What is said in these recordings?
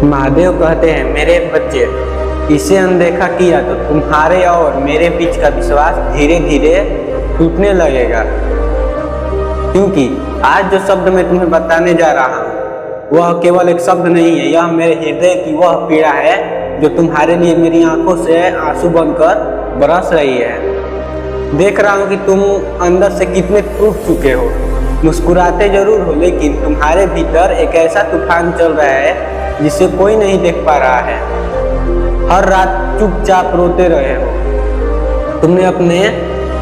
महादेव कहते हैं, मेरे बच्चे, इसे अनदेखा किया तो तुम्हारे और मेरे बीच का विश्वास धीरे धीरे टूटने लगेगा। क्योंकि आज जो शब्द मैं तुम्हें बताने जा रहा हूँ वह केवल एक शब्द नहीं है, यह मेरे हृदय की वह पीड़ा है जो तुम्हारे लिए मेरी आंखों से आंसू बनकर बरस रही है। देख रहा हूँ कि तुम अंदर से कितने टूट चुके हो। मुस्कुराते जरूर हो, लेकिन तुम्हारे भीतर एक ऐसा तूफान चल रहा है जिसे कोई नहीं देख पा रहा है। हर रात चुपचाप रोते रहे हो। तुमने अपने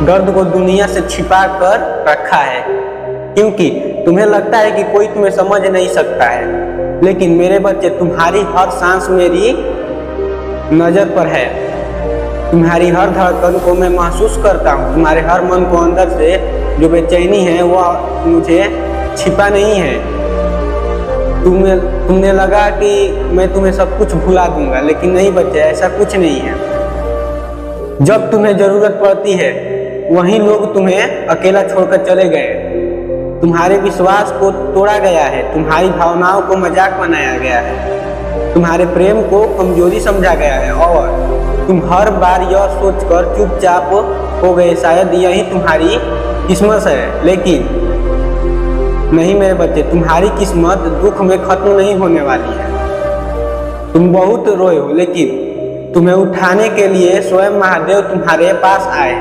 दर्द को दुनिया से छिपा कर रखा है, क्योंकि तुम्हें लगता है कि कोई तुम्हें समझ नहीं सकता है। लेकिन मेरे बच्चे, तुम्हारी हर सांस मेरी नजर पर है। तुम्हारी हर धड़कन को मैं महसूस करता हूँ। तुम्हारे हर मन को अंदर से जो बेचैनी है वह मुझे छिपा नहीं है। तुमने लगा कि मैं तुम्हें सब कुछ भुला दूंगा, लेकिन नहीं बच्चे, ऐसा कुछ नहीं है। जब तुम्हें जरूरत पड़ती है वहीं लोग तुम्हें अकेला छोड़कर चले गए। तुम्हारे विश्वास को तोड़ा गया है, तुम्हारी भावनाओं को मजाक बनाया गया है, तुम्हारे प्रेम को कमजोरी समझा गया है, और तुम हर बार यह सोचकर चुपचाप हो गए शायद यही तुम्हारी किस्मत है। लेकिन नहीं मेरे बच्चे, तुम्हारी किस्मत दुख में खत्म नहीं होने वाली है। तुम बहुत रोए हो, लेकिन तुम्हें उठाने के लिए स्वयं महादेव तुम्हारे पास आए।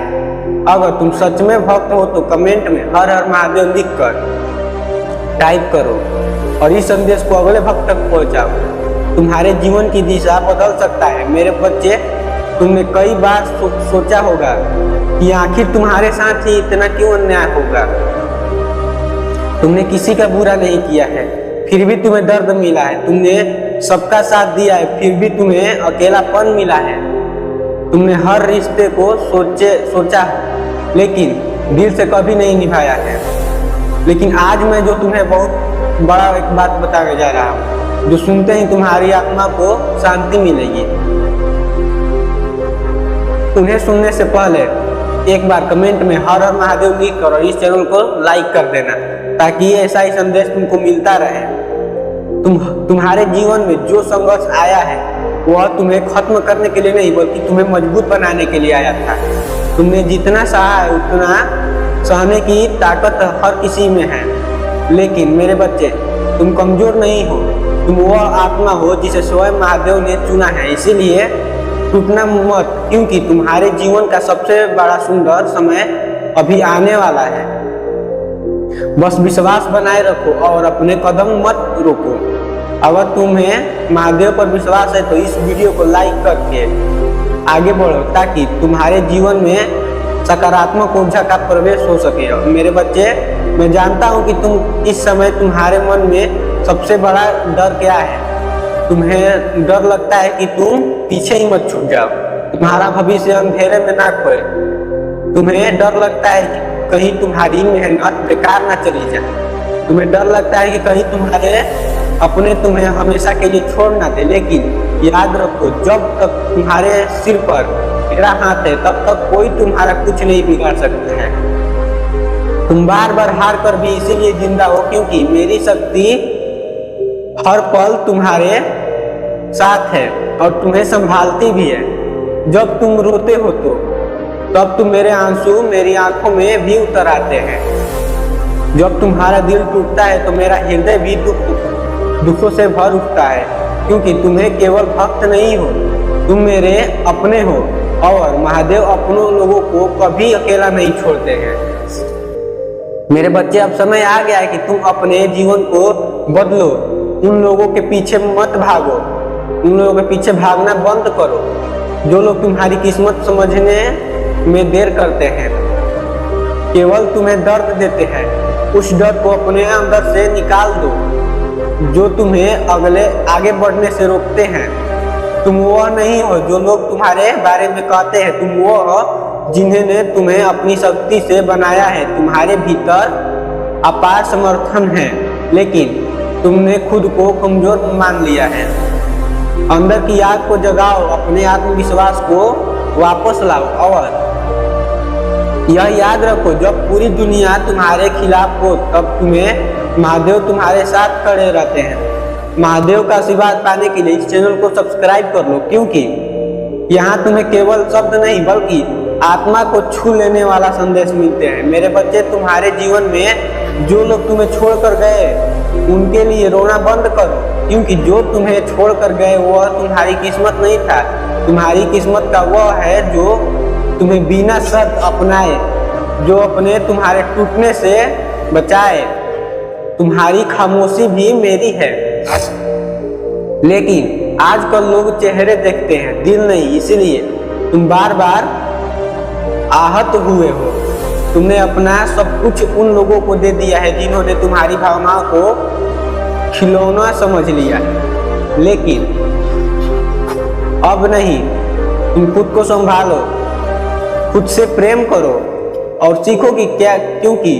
अगर तुम सच में भक्त हो तो कमेंट में हर हर महादेव लिखकर टाइप करो और इस संदेश को अगले भक्त तक पहुंचाओ। तुम्हारे जीवन की दिशा बदल सकता है मेरे बच्चे। तुमने कई बार सोचा होगा कि आखिर तुम्हारे साथ ही इतना क्यों अन्याय होगा। तुमने किसी का बुरा नहीं किया है, फिर भी तुम्हें दर्द मिला है। तुमने सबका साथ दिया है, फिर भी तुम्हें अकेलापन मिला है। तुमने हर रिश्ते को सोचा, लेकिन दिल से कभी नहीं निभाया है। लेकिन आज मैं जो तुम्हें बहुत बड़ा एक बात बताने जा रहा हूँ, जो सुनते ही तुम्हारी आत्मा को शांति मिलेगी। उन्हें सुनने से पहले एक बार कमेंट में हर हर महादेव लिख कर और इस चैनल को लाइक कर देना, ताकि ऐसा ही संदेश तुमको मिलता रहे। तुम्हारे जीवन में जो संघर्ष आया है वह तुम्हें खत्म करने के लिए नहीं, बल्कि तुम्हें मजबूत बनाने के लिए आया था। तुमने जितना सहा है उतना सहने की ताकत हर किसी में है। लेकिन मेरे बच्चे, तुम कमजोर नहीं हो। तुम वह आत्मा हो जिसे स्वयं महादेव ने चुना है। इसीलिए टूटना मत, क्योंकि तुम्हारे जीवन का सबसे बड़ा सुंदर समय अभी आने वाला है। बस विश्वास बनाए रखो और अपने कदम मत रोको। अगर तुम्हें महादेव पर विश्वास है तो इस वीडियो को लाइक करके आगे बढ़ो, ताकि तुम्हारे जीवन में सकारात्मक ऊर्जा का प्रवेश हो सके। मेरे बच्चे, मैं जानता हूँ कि तुम इस समय तुम्हारे मन में सबसे बड़ा डर क्या है। तुम्हें डर लगता है कि तुम पीछे ही मत छूट जाओ, तुम्हारा भविष्य अंधेरे में ना खोए। तुम्हें डर लगता है कि कहीं तुम्हारी मेहनत बेकार ना चली जाए। तुम्हें डर लगता है कि कहीं तुम्हारे अपने तुम्हें हमेशा के लिए छोड़ ना दे। लेकिन याद रखो, जब तक तुम्हारे सिर पर मेरा हाथ है तब तक कोई तुम्हारा कुछ नहीं बिगाड़ सकता है। तुम बार बार हार कर भी इसीलिए जिंदा हो क्योंकि मेरी शक्ति हर पल तुम्हारे साथ है और तुम्हें संभालती भी है। जब तुम रोते हो तो तब तुम मेरे आंसू मेरी आंखों में भी उतर आते हैं। जब तुम्हारा दिल टूटता है तो मेरा हृदय भी दुखों से भर उठता है, क्योंकि तुम्हें केवल भक्त नहीं हो, तुम मेरे अपने हो। और महादेव अपनों लोगों को कभी अकेला नहीं छोड़ते हैं। मेरे बच्चे, अब समय आ गया है कि तुम अपने जीवन को बदलो। उन लोगों के पीछे मत भागो, उन लोगों के पीछे भागना बंद करो जो लोग तुम्हारी किस्मत समझने में देर करते हैं, केवल तुम्हें दर्द देते हैं। उस डर को अपने अंदर से निकाल दो जो तुम्हें आगे बढ़ने से रोकते हैं। तुम वह नहीं हो जो लोग तुम्हारे बारे में कहते हैं, तुम वो हो जिन्होंने तुम्हें अपनी शक्ति से बनाया है। तुम्हारे भीतर अपार समर्थन है, लेकिन तुमने खुद को कमजोर मान लिया है। अंदर की आग को जगाओ, अपने आत्मविश्वास को वापस लाओ और यह याद रखो, जब पूरी दुनिया तुम्हारे खिलाफ हो तब तुम्हें महादेव तुम्हारे साथ खड़े रहते हैं। महादेव का आशीर्वाद पाने के लिए इस चैनल को सब्सक्राइब कर लो, क्योंकि यहाँ तुम्हें केवल शब्द नहीं बल्कि आत्मा को छू लेने वाला संदेश मिलते हैं। मेरे बच्चे, तुम्हारे जीवन में जो लोग तुम्हें छोड़कर गए उनके लिए रोना बंद करो, क्योंकि जो तुम्हें छोड़कर गए वह तुम्हारी किस्मत नहीं था। तुम्हारी किस्मत का वह है जो तुम्हें बिना शर्त अपनाए, जो अपने तुम्हारे टूटने से बचाए। तुम्हारी खामोशी भी मेरी है। लेकिन आजकल लोग चेहरे देखते हैं, दिल नहीं, इसलिए तुम बार बार आहत हुए हो। तुमने अपना सब कुछ उन लोगों को दे दिया है जिन्होंने तुम्हारी भावनाओं को खिलौना समझ लिया है। लेकिन अब नहीं, तुम खुद को संभालो, खुद से प्रेम करो और सीखो कि क्या, क्योंकि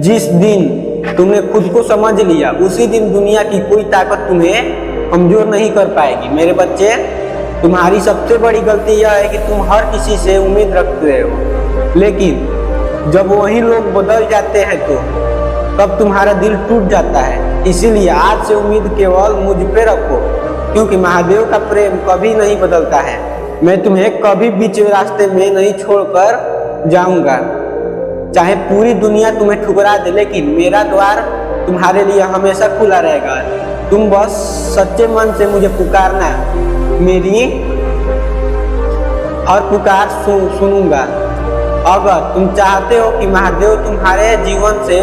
जिस दिन तुमने खुद को समझ लिया उसी दिन दुनिया की कोई ताकत तुम्हें कमजोर नहीं कर पाएगी। मेरे बच्चे, तुम्हारी सबसे बड़ी गलती यह है कि तुम हर किसी से उम्मीद रखते हो, लेकिन जब वही लोग बदल जाते हैं तो तब तुम्हारा दिल टूट जाता है। इसीलिए आज से उम्मीद केवल मुझ पे रखो, क्योंकि महादेव का प्रेम कभी नहीं बदलता है। मैं तुम्हें कभी बीच रास्ते में नहीं छोड़कर जाऊंगा, चाहे पूरी दुनिया तुम्हें ठुकरा दे, लेकिन मेरा द्वार तुम्हारे लिए हमेशा खुला रहेगा। तुम बस सच्चे मन से मुझे पुकारना, मेरी हर पुकार सुनूंगा। अगर तुम चाहते हो कि महादेव तुम्हारे जीवन से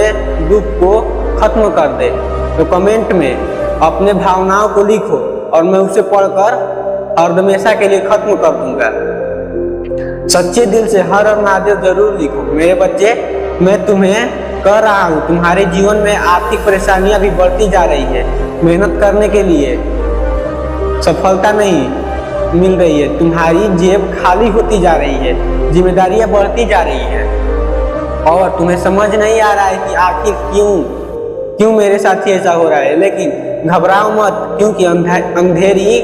दुख को खत्म कर दे तो कमेंट में अपने भावनाओं को लिखो और मैं उसे पढ़कर और हमेशा के लिए खत्म कर दूंगा। सच्चे दिल से हर हर महादेव जरूर लिखो। मेरे बच्चे, मैं तुम्हें कह रहा हूँ, तुम्हारे जीवन में आर्थिक परेशानियां भी बढ़ती जा रही है। मेहनत करने के लिए सफलता नहीं मिल रही है, तुम्हारी जेब खाली होती जा रही है, जिम्मेदारियां बढ़ती जा रही है और तुम्हें समझ नहीं आ रहा है कि आखिर क्यों मेरे साथ ही ऐसा हो रहा है। लेकिन घबराओ मत, क्योंकि अंधेरी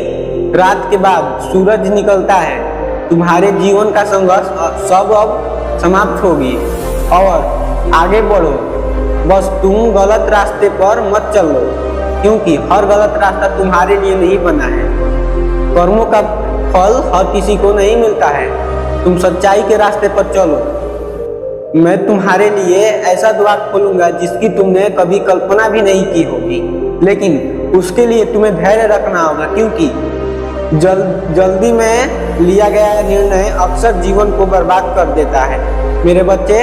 रात के बाद सूरज निकलता है। तुम्हारे जीवन का संघर्ष सब अब समाप्त होगी और आगे बढ़ो। बस तुम गलत रास्ते पर मत चलो, क्योंकि हर गलत रास्ता तुम्हारे लिए नहीं बना है। कर्मों का फल हर किसी को नहीं मिलता है। तुम सच्चाई के रास्ते पर चलो। मैं तुम्हारे लिए ऐसा द्वार खोलूंगा जिसकी तुमने कभी कल्पना भी नहीं की होगी, लेकिन उसके लिए तुम्हें धैर्य रखना होगा, क्योंकि जल्दी में लिया गया निर्णय अक्सर जीवन को बर्बाद कर देता है। मेरे बच्चे,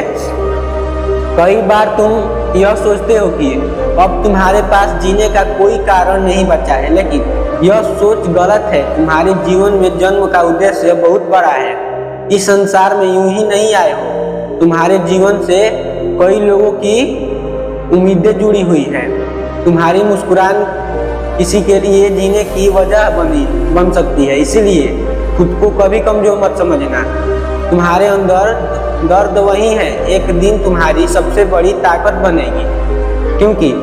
कई बार तुम यह सोचते हो कि अब तुम्हारे पास जीने का कोई कारण नहीं बचा है, लेकिन यह सोच गलत है। तुम्हारे जीवन में जन्म का उद्देश्य बहुत बड़ा है। इस संसार में यूं ही नहीं आए हो। तुम्हारे जीवन से कई लोगों की उम्मीदें जुड़ी हुई हैं। तुम्हारी मुस्कुराहट किसी के लिए जीने की वजह बन सकती है, इसलिए खुद को कभी कमजोर मत समझना। तुम्हारे अंदर दर्द वही है, एक दिन तुम्हारी सबसे बड़ी ताकत बनेगी, क्योंकि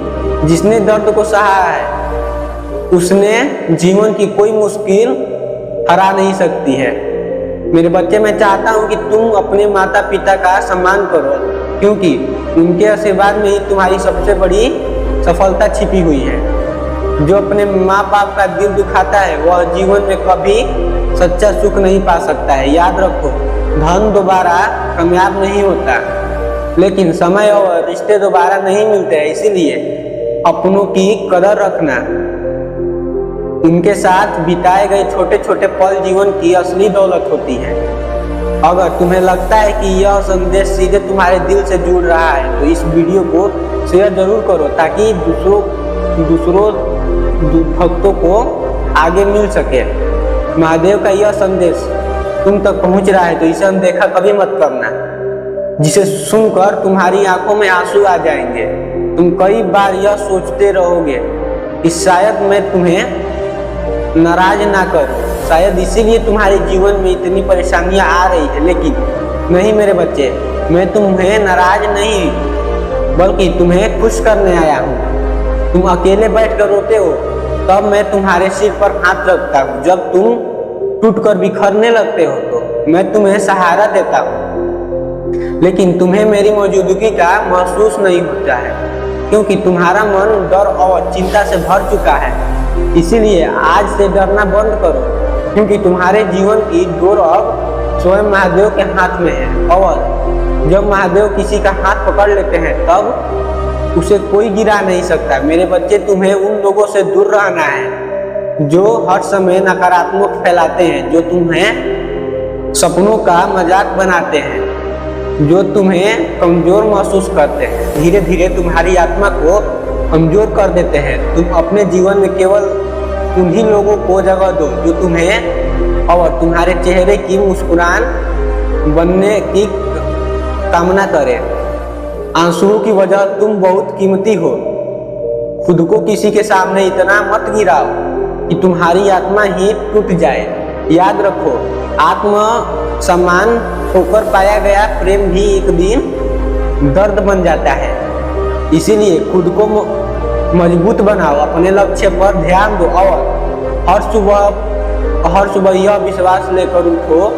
जिसने दर्द को सहा है उसने जीवन की कोई मुश्किल हरा नहीं सकती है। मेरे बच्चे, मैं चाहता हूँ कि तुम अपने माता पिता का सम्मान करो, क्योंकि उनके आशीर्वाद में ही तुम्हारी सबसे बड़ी सफलता छिपी हुई है। जो अपने माँ बाप का दिल दुखाता है वह जीवन में कभी सच्चा सुख नहीं पा सकता है। याद रखो, धन दोबारा कामयाब नहीं होता, लेकिन समय और रिश्ते दोबारा नहीं मिलते हैं। इसीलिए अपनों की कदर रखना। उनके साथ बिताए गए छोटे छोटे पल जीवन की असली दौलत होती है। अगर तुम्हें लगता है कि यह संदेश सीधे तुम्हारे दिल से जुड़ रहा है तो इस वीडियो को शेयर जरूर करो, ताकि दूसरों भक्तों को आगे मिल सके। महादेव का यह संदेश तुम तक पहुंच रहा है तो इसे अनदेखा कभी मत करना, जिसे सुनकर तुम्हारी आंखों में आंसू आ जाएंगे। तुम कई बार यह सोचते रहोगे कि शायद मैं तुम्हें नाराज ना करूं, शायद इसीलिए तुम्हारे जीवन में इतनी परेशानियां आ रही है। लेकिन नहीं मेरे बच्चे, मैं तुम्हें नाराज नहीं बल्कि तुम्हें खुश करने आया हूँ। तुम अकेले बैठकर रोते हो तब मैं तुम्हारे सिर पर हाथ रखता हूँ। जब तुम टूटकर बिखरने लगते हो तो मैं तुम्हें सहारा देता हूँ। लेकिन तुम्हें मेरी मौजूदगी का महसूस नहीं होता है, क्योंकि तुम्हारा मन डर और चिंता से भर चुका है। इसीलिए आज से डरना बंद करो, क्योंकि तुम्हारे जीवन की डोर अब स्वयं महादेव के हाथ में है। और जब महादेव किसी का हाथ पकड़ लेते हैं तब उसे कोई गिरा नहीं सकता। मेरे बच्चे, तुम्हें उन लोगों से दूर रहना है जो हर समय नकारात्मक फैलाते हैं, जो तुम्हें सपनों का मजाक बनाते हैं, जो तुम्हें कमजोर महसूस करते हैं, धीरे धीरे तुम्हारी आत्मा को कमजोर कर देते हैं। तुम अपने जीवन में केवल उन्हीं लोगों को जगह दो जो तुम्हें और तुम्हारे चेहरे की मुस्कुराहट बनने की कामना करें। आंसुओं की वजह तुम बहुत कीमती हो। खुद को किसी के सामने इतना मत गिराओ कि तुम्हारी आत्मा ही टूट जाए। याद रखो, आत्म सम्मान होकर पाया गया प्रेम भी एक दिन दर्द बन जाता है। इसीलिए खुद को मजबूत बनाओ, अपने लक्ष्य पर ध्यान दो और हर सुबह यह विश्वास लेकर उठो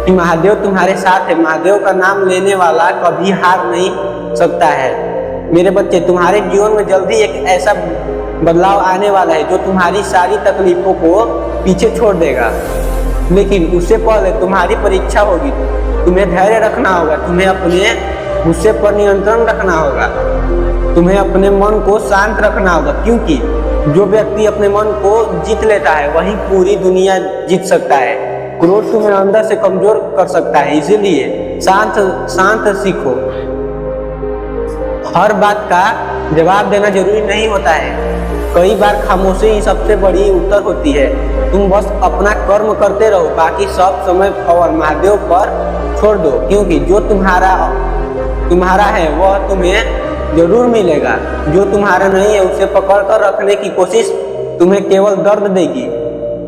कि महादेव तुम्हारे साथ है। महादेव का नाम लेने वाला कभी हार नहीं सकता है। मेरे बच्चे, तुम्हारे जीवन में जल्दी एक ऐसा बदलाव आने वाला है जो तुम्हारी सारी तकलीफों को पीछे छोड़ देगा। लेकिन उससे पहले तुम्हारी परीक्षा होगी। तुम्हें धैर्य रखना होगा, तुम्हें अपने गुस्से पर नियंत्रण रखना होगा, तुम्हें अपने मन को शांत रखना होगा, क्योंकि जो व्यक्ति अपने मन को जीत लेता है वही पूरी दुनिया जीत सकता है। क्रोध तुम्हें अंदर से कमजोर कर सकता है, इसीलिए शांत सीखो। हर बात का जवाब देना जरूरी नहीं होता है। कई बार खामोशी ही सबसे बड़ी उत्तर होती है। तुम बस अपना कर्म करते रहो, बाकी सब समय और महादेव पर छोड़ दो, क्योंकि जो तुम्हारा है वह तुम्हें जरूर मिलेगा। जो तुम्हारा नहीं है उसे पकड़ कर रखने की कोशिश तुम्हें केवल दर्द देगी।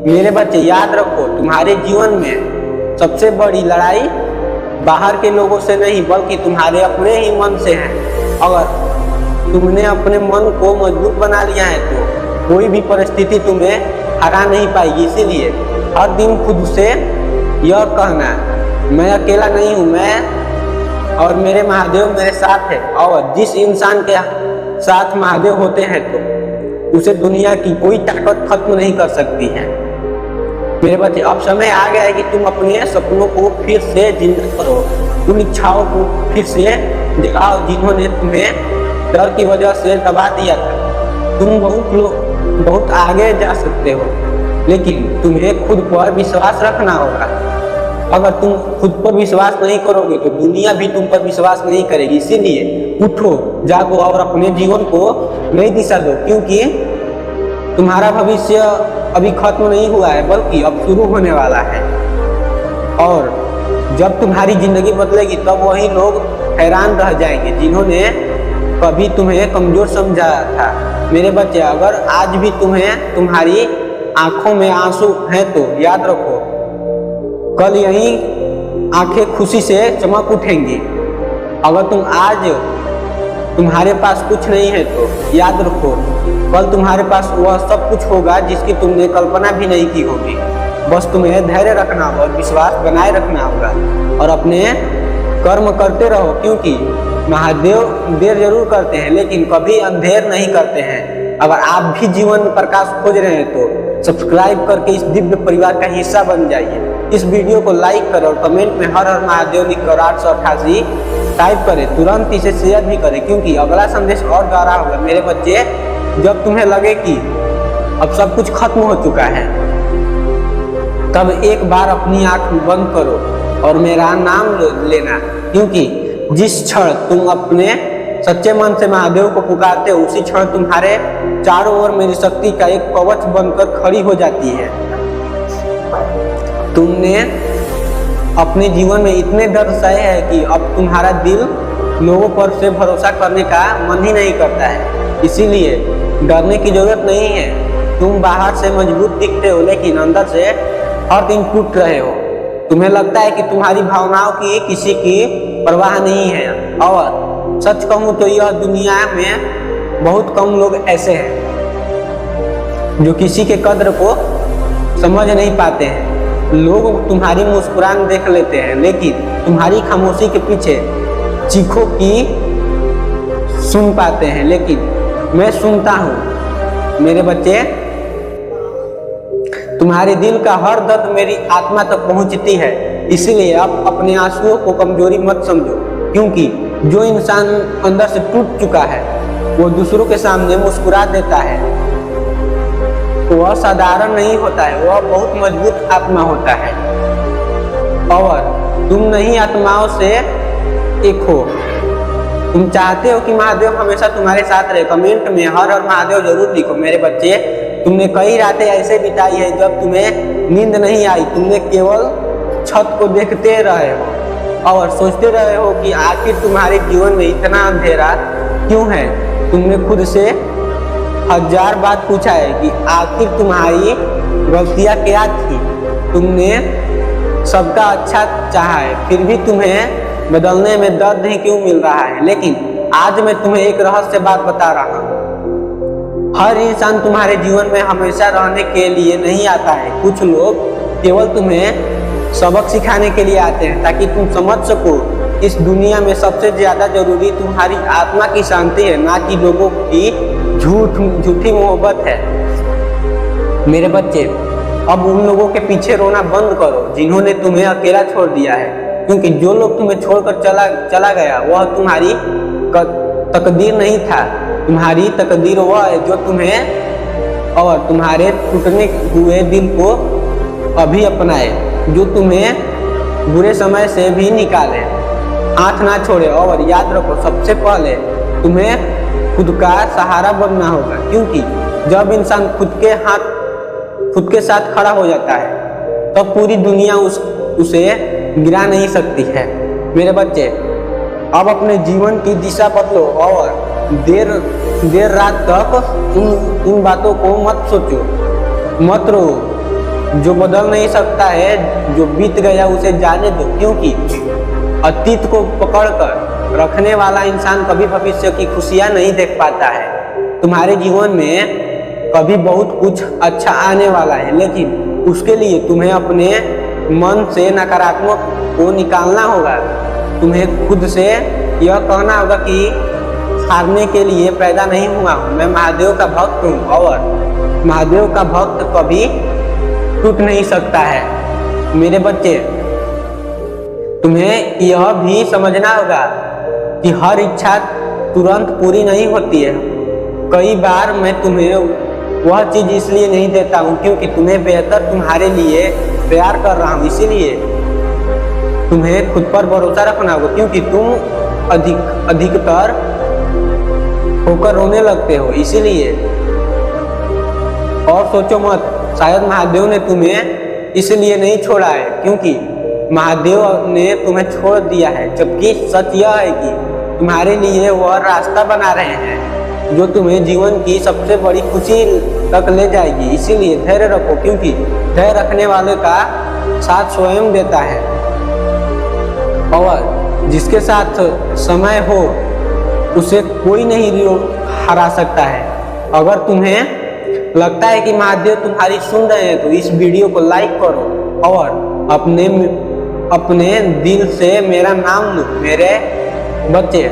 मेरे बच्चे, याद रखो, तुम्हारे जीवन में सबसे बड़ी लड़ाई बाहर के लोगों से नहीं बल्कि तुम्हारे अपने ही मन से है। अगर तुमने अपने मन को मजबूत बना लिया है तो कोई भी परिस्थिति तुम्हें हरा नहीं पाएगी। इसीलिए हर दिन खुद से यह कहना, मैं अकेला नहीं हूँ, मैं और मेरे महादेव मेरे साथ है। और जिस इंसान के साथ महादेव होते हैं तो उसे दुनिया की कोई ताकत खत्म नहीं कर सकती है। मेरे बच्चे, अब समय आ गया है कि तुम अपने सपनों को फिर से जिंदा करो, उन इच्छाओं को फिर से जगाओ जिन्होंने तुम्हें डर की वजह से दबा दिया था। तुम बहुत आगे जा सकते हो, लेकिन तुम्हें खुद पर विश्वास रखना होगा। अगर तुम खुद पर विश्वास नहीं करोगे तो दुनिया भी तुम पर विश्वास नहीं करेगी। इसीलिए उठो, जागो और अपने जीवन को नई दिशा दो, क्योंकि तुम्हारा भविष्य अभी खत्म नहीं हुआ है बल्कि अब शुरू होने वाला है। और जब तुम्हारी जिंदगी बदलेगी तब वही लोग हैरान रह जाएंगे जिन्होंने कभी तुम्हें कमजोर समझा था। मेरे बच्चे, अगर आज भी तुम्हारी आंखों में आंसू हैं तो याद रखो, कल यही आंखें खुशी से चमक उठेंगी। अगर तुम्हारे पास कुछ नहीं है तो याद रखो, कल तुम्हारे पास वह सब कुछ होगा जिसकी तुमने कल्पना भी नहीं की होगी। बस तुम्हें धैर्य रखना होगा, विश्वास बनाए रखना होगा और अपने कर्म करते रहो, क्योंकि महादेव देर जरूर करते हैं लेकिन कभी अंधेर नहीं करते हैं। अगर आप भी जीवन में प्रकाश खोज रहे हैं तो सब्सक्राइब करके इस दिव्य परिवार का हिस्सा बन जाइए। इस वीडियो को लाइक करें और कमेंट में हर हर महादेव लिखकर 888 टाइप करें। तुरंत इसे शेयर भी करें, क्योंकि अगला संदेश और गहरा होगा। मेरे बच्चे, जब तुम्हें लगे कि अब सब कुछ खत्म हो चुका है तब एक बार अपनी आंख बंद करो और मेरा नाम लेना, क्योंकि जिस क्षण तुम अपने सच्चे मन से महादेव को पुकारते हो उसी क्षण तुम्हारे चारों ओर मेरी शक्ति का एक कवच बनकर खड़ी हो जाती है। तुमने अपने जीवन में इतने दर्द सहे हैं कि अब तुम्हारा दिल लोगों पर से भरोसा करने का मन ही नहीं करता है। इसीलिए डरने की जरूरत नहीं है। तुम बाहर से मजबूत दिखते हो लेकिन अंदर से हर दिन टूट रहे हो। तुम्हें लगता है कि तुम्हारी भावनाओं की किसी की परवाह नहीं है, और सच कहूँ तो यह दुनिया में बहुत कम लोग ऐसे हैं जो किसी के कद्र को समझ नहीं पाते हैं। लोग तुम्हारी मुस्कुराहट देख लेते हैं लेकिन तुम्हारी खामोशी के पीछे चीखों की सुन पाते हैं, लेकिन मैं सुनता हूँ। मेरे बच्चे, तुम्हारे दिल का हर दर्द मेरी आत्मा तक पहुंचती है, इसीलिए अब अपने आंसुओं को कमजोरी मत समझो, क्योंकि जो इंसान अंदर से टूट चुका है वो दूसरों के सामने मुस्कुरा देता है। वह साधारण नहीं होता है, वह बहुत मजबूत आत्मा होता है। और तुम नहीं आत्माओं से एक हो। तुम चाहते हो कि महादेव हमेशा तुम्हारे साथ रहे। कमेंट में हर हर महादेव जरूर लिखो मेरे बच्चे। तुमने कई रातें ऐसे बिताई है जब तुम्हें नींद नहीं आई, तुमने केवल छत को देखते रहे हो और सोचते रहे हो कि आखिर तुम्हारे जीवन में इतना अंधेरा क्यों है। तुमने खुद से 1000 बार पूछा है कि आखिर तुम्हारी गलतियां क्या थी। तुमने सबका अच्छा चाहा है, फिर भी तुम्हें बदलने में दर्द ही क्यों मिल रहा है। लेकिन आज मैं तुम्हें एक रहस्य बात बता रहा हूँ। हर इंसान तुम्हारे जीवन में हमेशा रहने के लिए नहीं आता है। कुछ लोग केवल तुम्हें सबक सिखाने के लिए आते हैं, ताकि तुम समझ सको इस दुनिया में सबसे ज्यादा जरूरी तुम्हारी आत्मा की शांति है, ना कि लोगों की झूठी मोहब्बत है। मेरे बच्चे, अब उन लोगों के पीछे रोना बंद करो जिन्होंने तुम्हें अकेला छोड़ दिया है, क्योंकि जो लोग तुम्हें छोड़कर चला गया वह तुम्हारी तकदीर नहीं था। तुम्हारी तकदीर वह है जो तुम्हें और तुम्हारे टूटने हुए दिल को अभी अपनाए, जो तुम्हें बुरे समय से भी निकाले, हाथ ना छोड़े। और याद रखो, सबसे पहले तुम्हें खुद का सहारा बनना होगा, क्योंकि जब इंसान खुद के साथ खड़ा हो जाता है तब पूरी दुनिया उसे गिरा नहीं सकती है। मेरे बच्चे, अब अपने जीवन की दिशा बदलो और देर रात तक इन बातों को मत सोचो, मत रो। जो बदल नहीं सकता है, जो बीत गया उसे जाने दो, क्योंकि अतीत को पकड़कर रखने वाला इंसान कभी भविष्य की खुशियां नहीं देख पाता है। तुम्हारे जीवन में कभी बहुत कुछ अच्छा आने वाला है, लेकिन उसके लिए तुम्हें अपने मन से नकारात्मक को निकालना होगा। तुम्हें खुद से यह कहना होगा कि हारने के लिए पैदा नहीं हुआ हूँ, मैं महादेव का भक्त हूँ और महादेव का भक्त कभी टूट नहीं सकता है। मेरे बच्चे, तुम्हें यह भी समझना होगा कि हर इच्छा तुरंत पूरी नहीं होती है। कई बार मैं तुम्हें वह चीज इसलिए नहीं देता हूँ क्योंकि तुम्हें बेहतर तुम्हारे लिए तैयार कर रहा हूँ। इसीलिए तुम्हें खुद पर भरोसा रखना होगा, क्योंकि तुम अधिकतर होकर रोने लगते हो। इसीलिए और सोचो मत, शायद महादेव ने तुम्हें इसलिए नहीं छोड़ा है क्योंकि महादेव ने तुम्हें छोड़ दिया है, जबकि सच यह है कि तुम्हारे लिए वह रास्ता बना रहे हैं जो तुम्हें जीवन की सबसे बड़ी खुशी तक ले जाएगी। इसीलिए धैर्य रखो, क्योंकि धैर्य रखने वाले का साथ स्वयं देता है और जिसके साथ समय हो उसे कोई नहीं हरा सकता है। अगर तुम्हें लगता है कि महादेव तुम्हारी सुन रहे हैं तो इस वीडियो को लाइक करो और अपने दिल से मेरा नाम लो। मेरे बच्चे,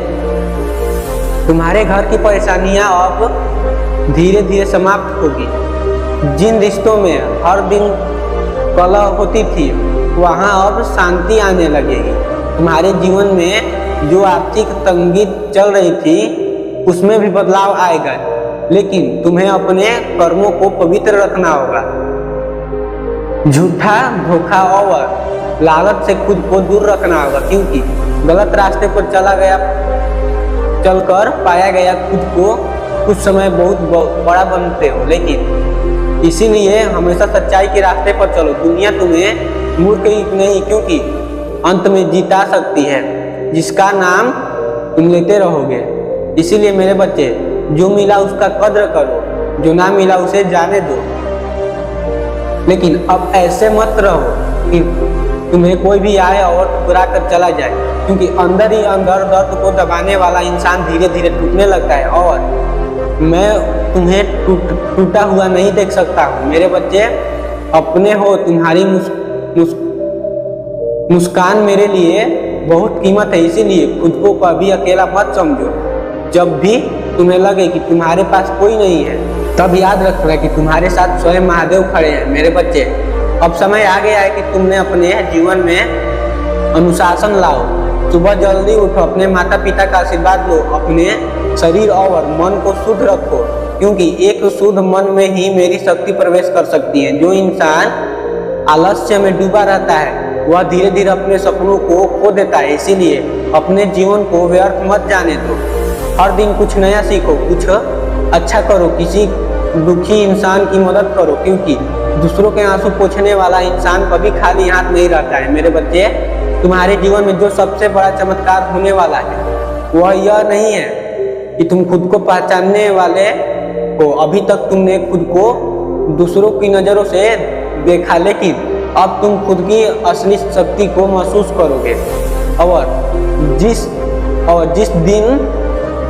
तुम्हारे घर की परेशानियां अब धीरे धीरे समाप्त होगी। जिन रिश्तों में हर दिन कलह होती थी वहां अब शांति आने लगेगी। तुम्हारे जीवन में जो आर्थिक तंगी चल रही थी उसमें भी बदलाव आएगा, लेकिन तुम्हें अपने कर्मों को पवित्र रखना होगा। झूठा, धोखा और लालच से खुद को दूर रखना होगा, क्योंकि गलत रास्ते पर चलकर पाया गया खुद को कुछ समय बहुत बड़ा बनते हो। लेकिन इसीलिए हमेशा सच्चाई के रास्ते पर चलो। दुनिया तुम्हें मूर्ख ही नहीं, क्योंकि अंत में जीता सकती है जिसका नाम तुम लेते रहोगे। इसीलिए मेरे बच्चे, जो मिला उसका कद्र करो, जो ना मिला उसे जाने दो। लेकिन अब ऐसे मत रहो कि तुम्हें कोई भी आए और ठुकरा कर चला जाए, क्योंकि अंदर ही अंदर दर्द को दबाने वाला इंसान धीरे धीरे टूटने लगता है और मैं तुम्हें टूटा हुआ नहीं देख सकता हूँ। मेरे बच्चे, अपने हो। तुम्हारी मुस्कान मेरे लिए बहुत कीमत है, इसीलिए खुद को कभी अकेला मत समझो। जब भी तुम्हें लगे कि तुम्हारे पास कोई नहीं है तब याद रखना कि तुम्हारे साथ स्वयं महादेव खड़े हैं। मेरे बच्चे, अब समय आ गया है कि तुमने अपने जीवन में अनुशासन लाओ। सुबह जल्दी उठो, अपने माता पिता का आशीर्वाद लो, अपने शरीर और मन को शुद्ध रखो, क्योंकि एक शुद्ध मन में ही मेरी शक्ति प्रवेश कर सकती है। जो इंसान आलस्य में डूबा रहता है वह धीरे धीरे अपने सपनों को खो देता है। इसीलिए अपने जीवन को व्यर्थ मत जाने दो। हर दिन कुछ नया सीखो, कुछ अच्छा करो, किसी दुखी इंसान की मदद करो, क्योंकि दूसरों के आंसू पोंछने वाला इंसान कभी खाली हाथ नहीं रहता है। मेरे बच्चे, तुम्हारे जीवन में जो सबसे बड़ा चमत्कार होने वाला है वह यह नहीं है कि तुम खुद को पहचानने वाले हो। अभी तक तुमने खुद को दूसरों की नज़रों से देखा, लेकिन अब तुम खुद की असली शक्ति को महसूस करोगे। और जिस दिन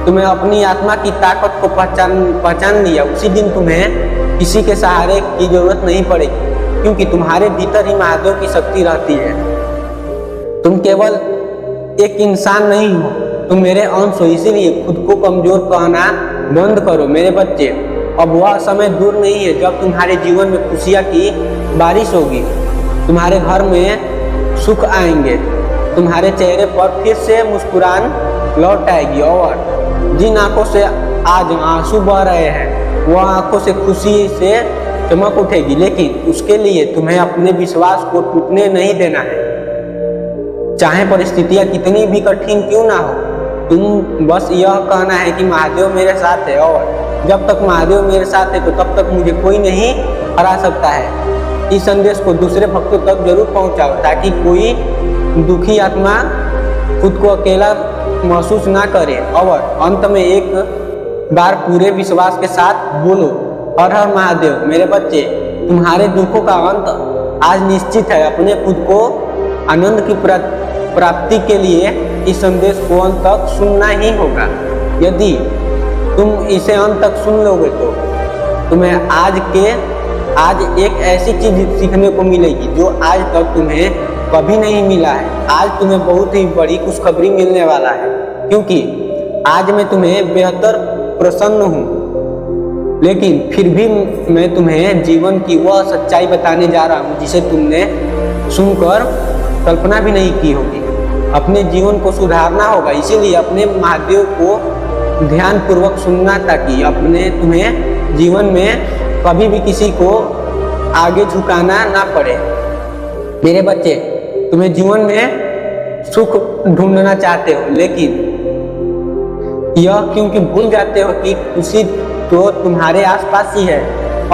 तुम्हें अपनी आत्मा की ताकत को पहचान लिया, उसी दिन तुम्हें किसी के सहारे की जरूरत नहीं पड़ेगी, क्योंकि तुम्हारे भीतर ही महादेव की शक्ति रहती है। तुम केवल एक इंसान नहीं हो, तुम मेरे अंश हो। इसीलिए खुद को कमजोर कहना बंद करो। मेरे बच्चे, अब वह समय दूर नहीं है जब तुम्हारे जीवन में खुशियाँ की बारिश होगी, तुम्हारे घर में सुख आएंगे, तुम्हारे चेहरे पर फिर से मुस्कुराहट लौट आएगी, और जिन आंखों से आज आंसू बह रहे हैं वह आंखों से खुशी से चमक उठेगी। लेकिन उसके लिए तुम्हें अपने विश्वास को टूटने नहीं देना है। चाहे परिस्थितियां कितनी भी कठिन क्यों ना हो, तुम बस यह कहना है कि महादेव मेरे साथ है, और जब तक महादेव मेरे साथ है तो तब तक मुझे कोई नहीं हरा सकता है। इस संदेश को दूसरे भक्तों तक जरूर पहुंचाओ, ताकि कोई दुखी आत्मा खुद को अकेला महसूस ना करे। और अंत में एक बार पूरे विश्वास के साथ बोलो, हर हर महादेव। मेरे बच्चे, तुम्हारे दुखों का अंत आज निश्चित है। अपने खुद को आनंद की प्राप्ति के लिए इस संदेश को अंत तक सुनना ही होगा। यदि तुम इसे अंत तक सुन लोगे तो तुम्हें आज एक ऐसी चीज सीखने को मिलेगी जो आज तक तुम्हें कभी नहीं मिला है। आज तुम्हें बहुत ही बड़ी खुशखबरी मिलने वाला है, क्योंकि आज मैं तुम्हें बेहतर प्रसन्न हूँ। लेकिन फिर भी मैं तुम्हें जीवन की वह सच्चाई बताने जा रहा हूँ जिसे तुमने सुनकर कल्पना भी नहीं की होगी। अपने जीवन को सुधारना होगा, इसीलिए अपने महादेव को ध्यान पूर्वक सुनना, ताकि तुम्हें जीवन में कभी भी किसी को आगे झुकाना ना पड़े। मेरे बच्चे, तुम्हें जीवन में सुख ढूंढना चाहते हो, लेकिन यह क्योंकि भूल जाते हो कि खुशी तो तुम्हारे आसपास ही है,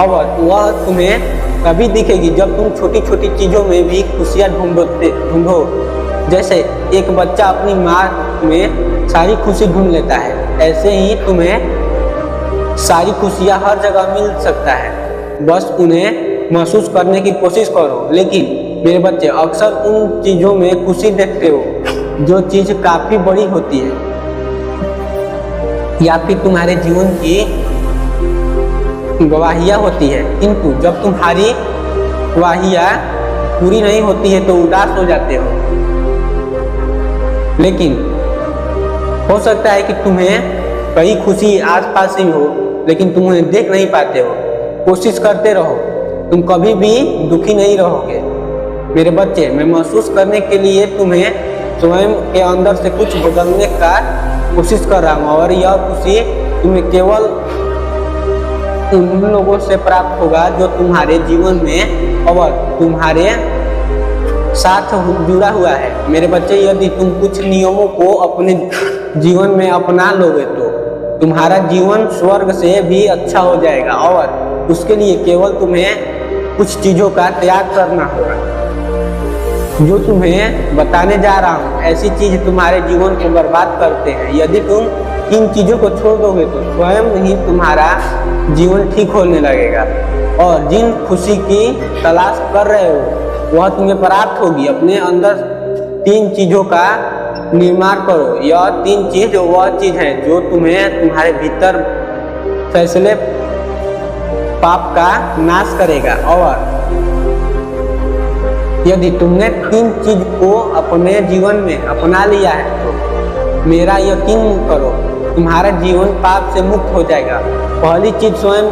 और वह तुम्हें तभी दिखेगी जब तुम छोटी छोटी चीज़ों में भी खुशियाँ ढूंढो। जैसे एक बच्चा अपनी माँ में सारी खुशी ढूंढ लेता है, ऐसे ही तुम्हें सारी खुशियाँ हर जगह मिल सकता है। बस उन्हें महसूस करने की कोशिश करो। लेकिन मेरे बच्चे, अक्सर उन चीज़ों में खुशी देखते हो जो चीज़ काफ़ी बड़ी होती है, या फिर तुम्हारे जीवन की गवाहियाँ होती है। किंतु जब तुम्हारी गवाहियाँ पूरी नहीं होती है तो उदास हो जाते हो। लेकिन हो सकता है कि तुम्हें कई खुशी आसपास ही हो, लेकिन तुम उन्हें देख नहीं पाते हो। कोशिश करते रहो, तुम कभी भी दुखी नहीं रहोगे। मेरे बच्चे, मैं महसूस करने के लिए तुम्हें स्वयं के अंदर से कुछ बदलने का कोशिश कर रहा हूँ, और यह खुशी तुम्हें केवल उन लोगों से प्राप्त होगा जो तुम्हारे जीवन में और तुम्हारे साथ जुड़ा हुआ है। मेरे बच्चे, यदि तुम कुछ नियमों को अपने जीवन में अपना लोगे तो तुम्हारा जीवन स्वर्ग से भी अच्छा हो जाएगा, और उसके लिए केवल तुम्हें कुछ चीज़ों का त्याग करना होगा। जो तुम्हें बताने जा रहा हूँ, ऐसी चीज़ तुम्हारे जीवन को बर्बाद करते हैं। यदि तुम इन चीज़ों को छोड़ दोगे तो स्वयं ही तुम्हारा जीवन ठीक होने लगेगा, और जिन खुशी की तलाश कर रहे हो वह तुम्हें प्राप्त होगी। अपने अंदर 3 चीज़ों का निर्माण करो। यह 3 चीज़ वह चीज़ है जो तुम्हें तुम्हारे भीतर फैसले पाप का नाश करेगा। और यदि तुमने 3 चीज को अपने जीवन में अपना लिया है तो मेरा यकीन करो, तुम्हारा जीवन पाप से मुक्त हो जाएगा पहली चीज स्वयं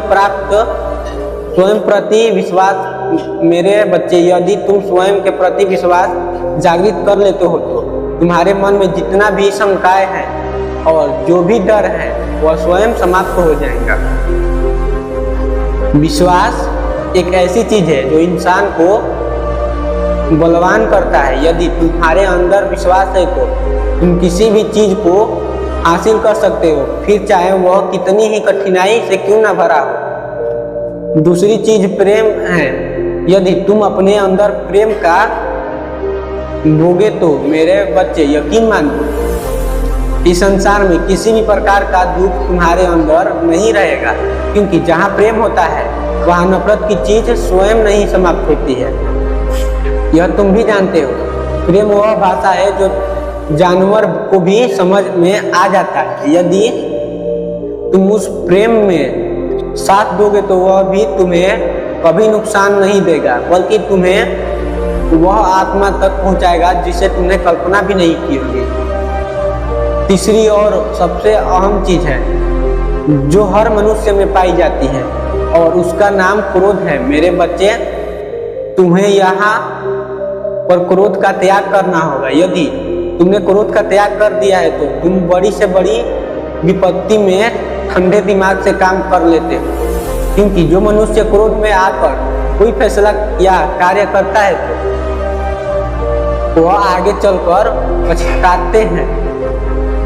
प्रति विश्वास। मेरे बच्चे, यदि तुम स्वयं के प्रति विश्वास जागृत कर लेते हो तो तुम्हारे मन में जितना भी शंकाएं हैं और जो भी डर है वह स्वयं समाप्त हो जाएगा। विश्वास एक ऐसी चीज है जो इंसान को बलवान करता है। यदि तुम्हारे अंदर विश्वास है तो तुम किसी भी चीज को हासिल कर सकते हो, फिर चाहे वह कितनी ही कठिनाई से क्यों ना भरा हो। दूसरी चीज प्रेम है। यदि तुम अपने अंदर प्रेम का भोगे तो मेरे बच्चे यकीन मानो इस संसार में किसी भी प्रकार का दुख तुम्हारे अंदर नहीं रहेगा, क्योंकि जहाँ प्रेम होता है वहाँ नफरत की चीज स्वयं नहीं समाप्त होती है। यह तुम भी जानते हो। प्रेम वह भाषा है जो जानवर को भी समझ में आ जाता है। यदि तुम उस प्रेम में साथ दोगे तो वह भी तुम्हें कभी नुकसान नहीं देगा, बल्कि तुम्हें वह आत्मा तक पहुंचाएगा जिसे तुमने कल्पना भी नहीं की होगी। तीसरी और सबसे अहम चीज है जो हर मनुष्य में पाई जाती है और उसका नाम क्रोध है। मेरे बच्चे, तुम्हें यहाँ पर क्रोध का त्याग करना होगा। यदि तुमने क्रोध का त्याग कर दिया है तो तुम बड़ी से बड़ी विपत्ति में ठंडे दिमाग से काम कर लेते हो, क्योंकि जो मनुष्य क्रोध में आकर कोई फैसला या कार्य करता है तो वह आगे चलकर पछताते हैं।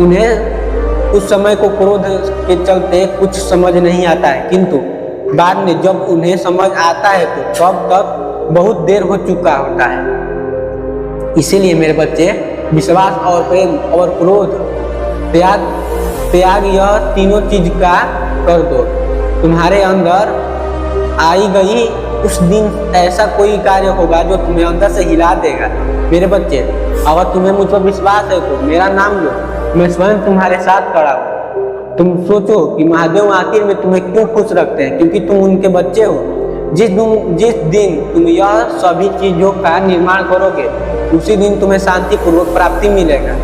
उन्हें उस समय को क्रोध के चलते कुछ समझ नहीं आता है, किंतु बाद में जब उन्हें समझ आता है तो तब तक बहुत देर हो चुका होता है। इसीलिए मेरे बच्चे, विश्वास और प्रेम और क्रोध त्याग यह तीनों चीज का कर दो। तुम्हारे अंदर आई गई उस दिन ऐसा कोई कार्य होगा जो तुम्हें अंदर से हिला देगा। मेरे बच्चे, अगर तुम्हें मुझ पर विश्वास है तो मेरा नाम लो, मैं स्वयं तुम्हारे साथ खड़ा हूँ। तुम सोचो कि महादेव आखिर में तुम्हें क्यों खुश रखते हैं, क्योंकि तुम उनके बच्चे हो। जिस दिन तुम यह सभी चीजों का निर्माण करोगे उसी दिन तुम्हें शांति पूर्वक प्राप्ति मिलेगा।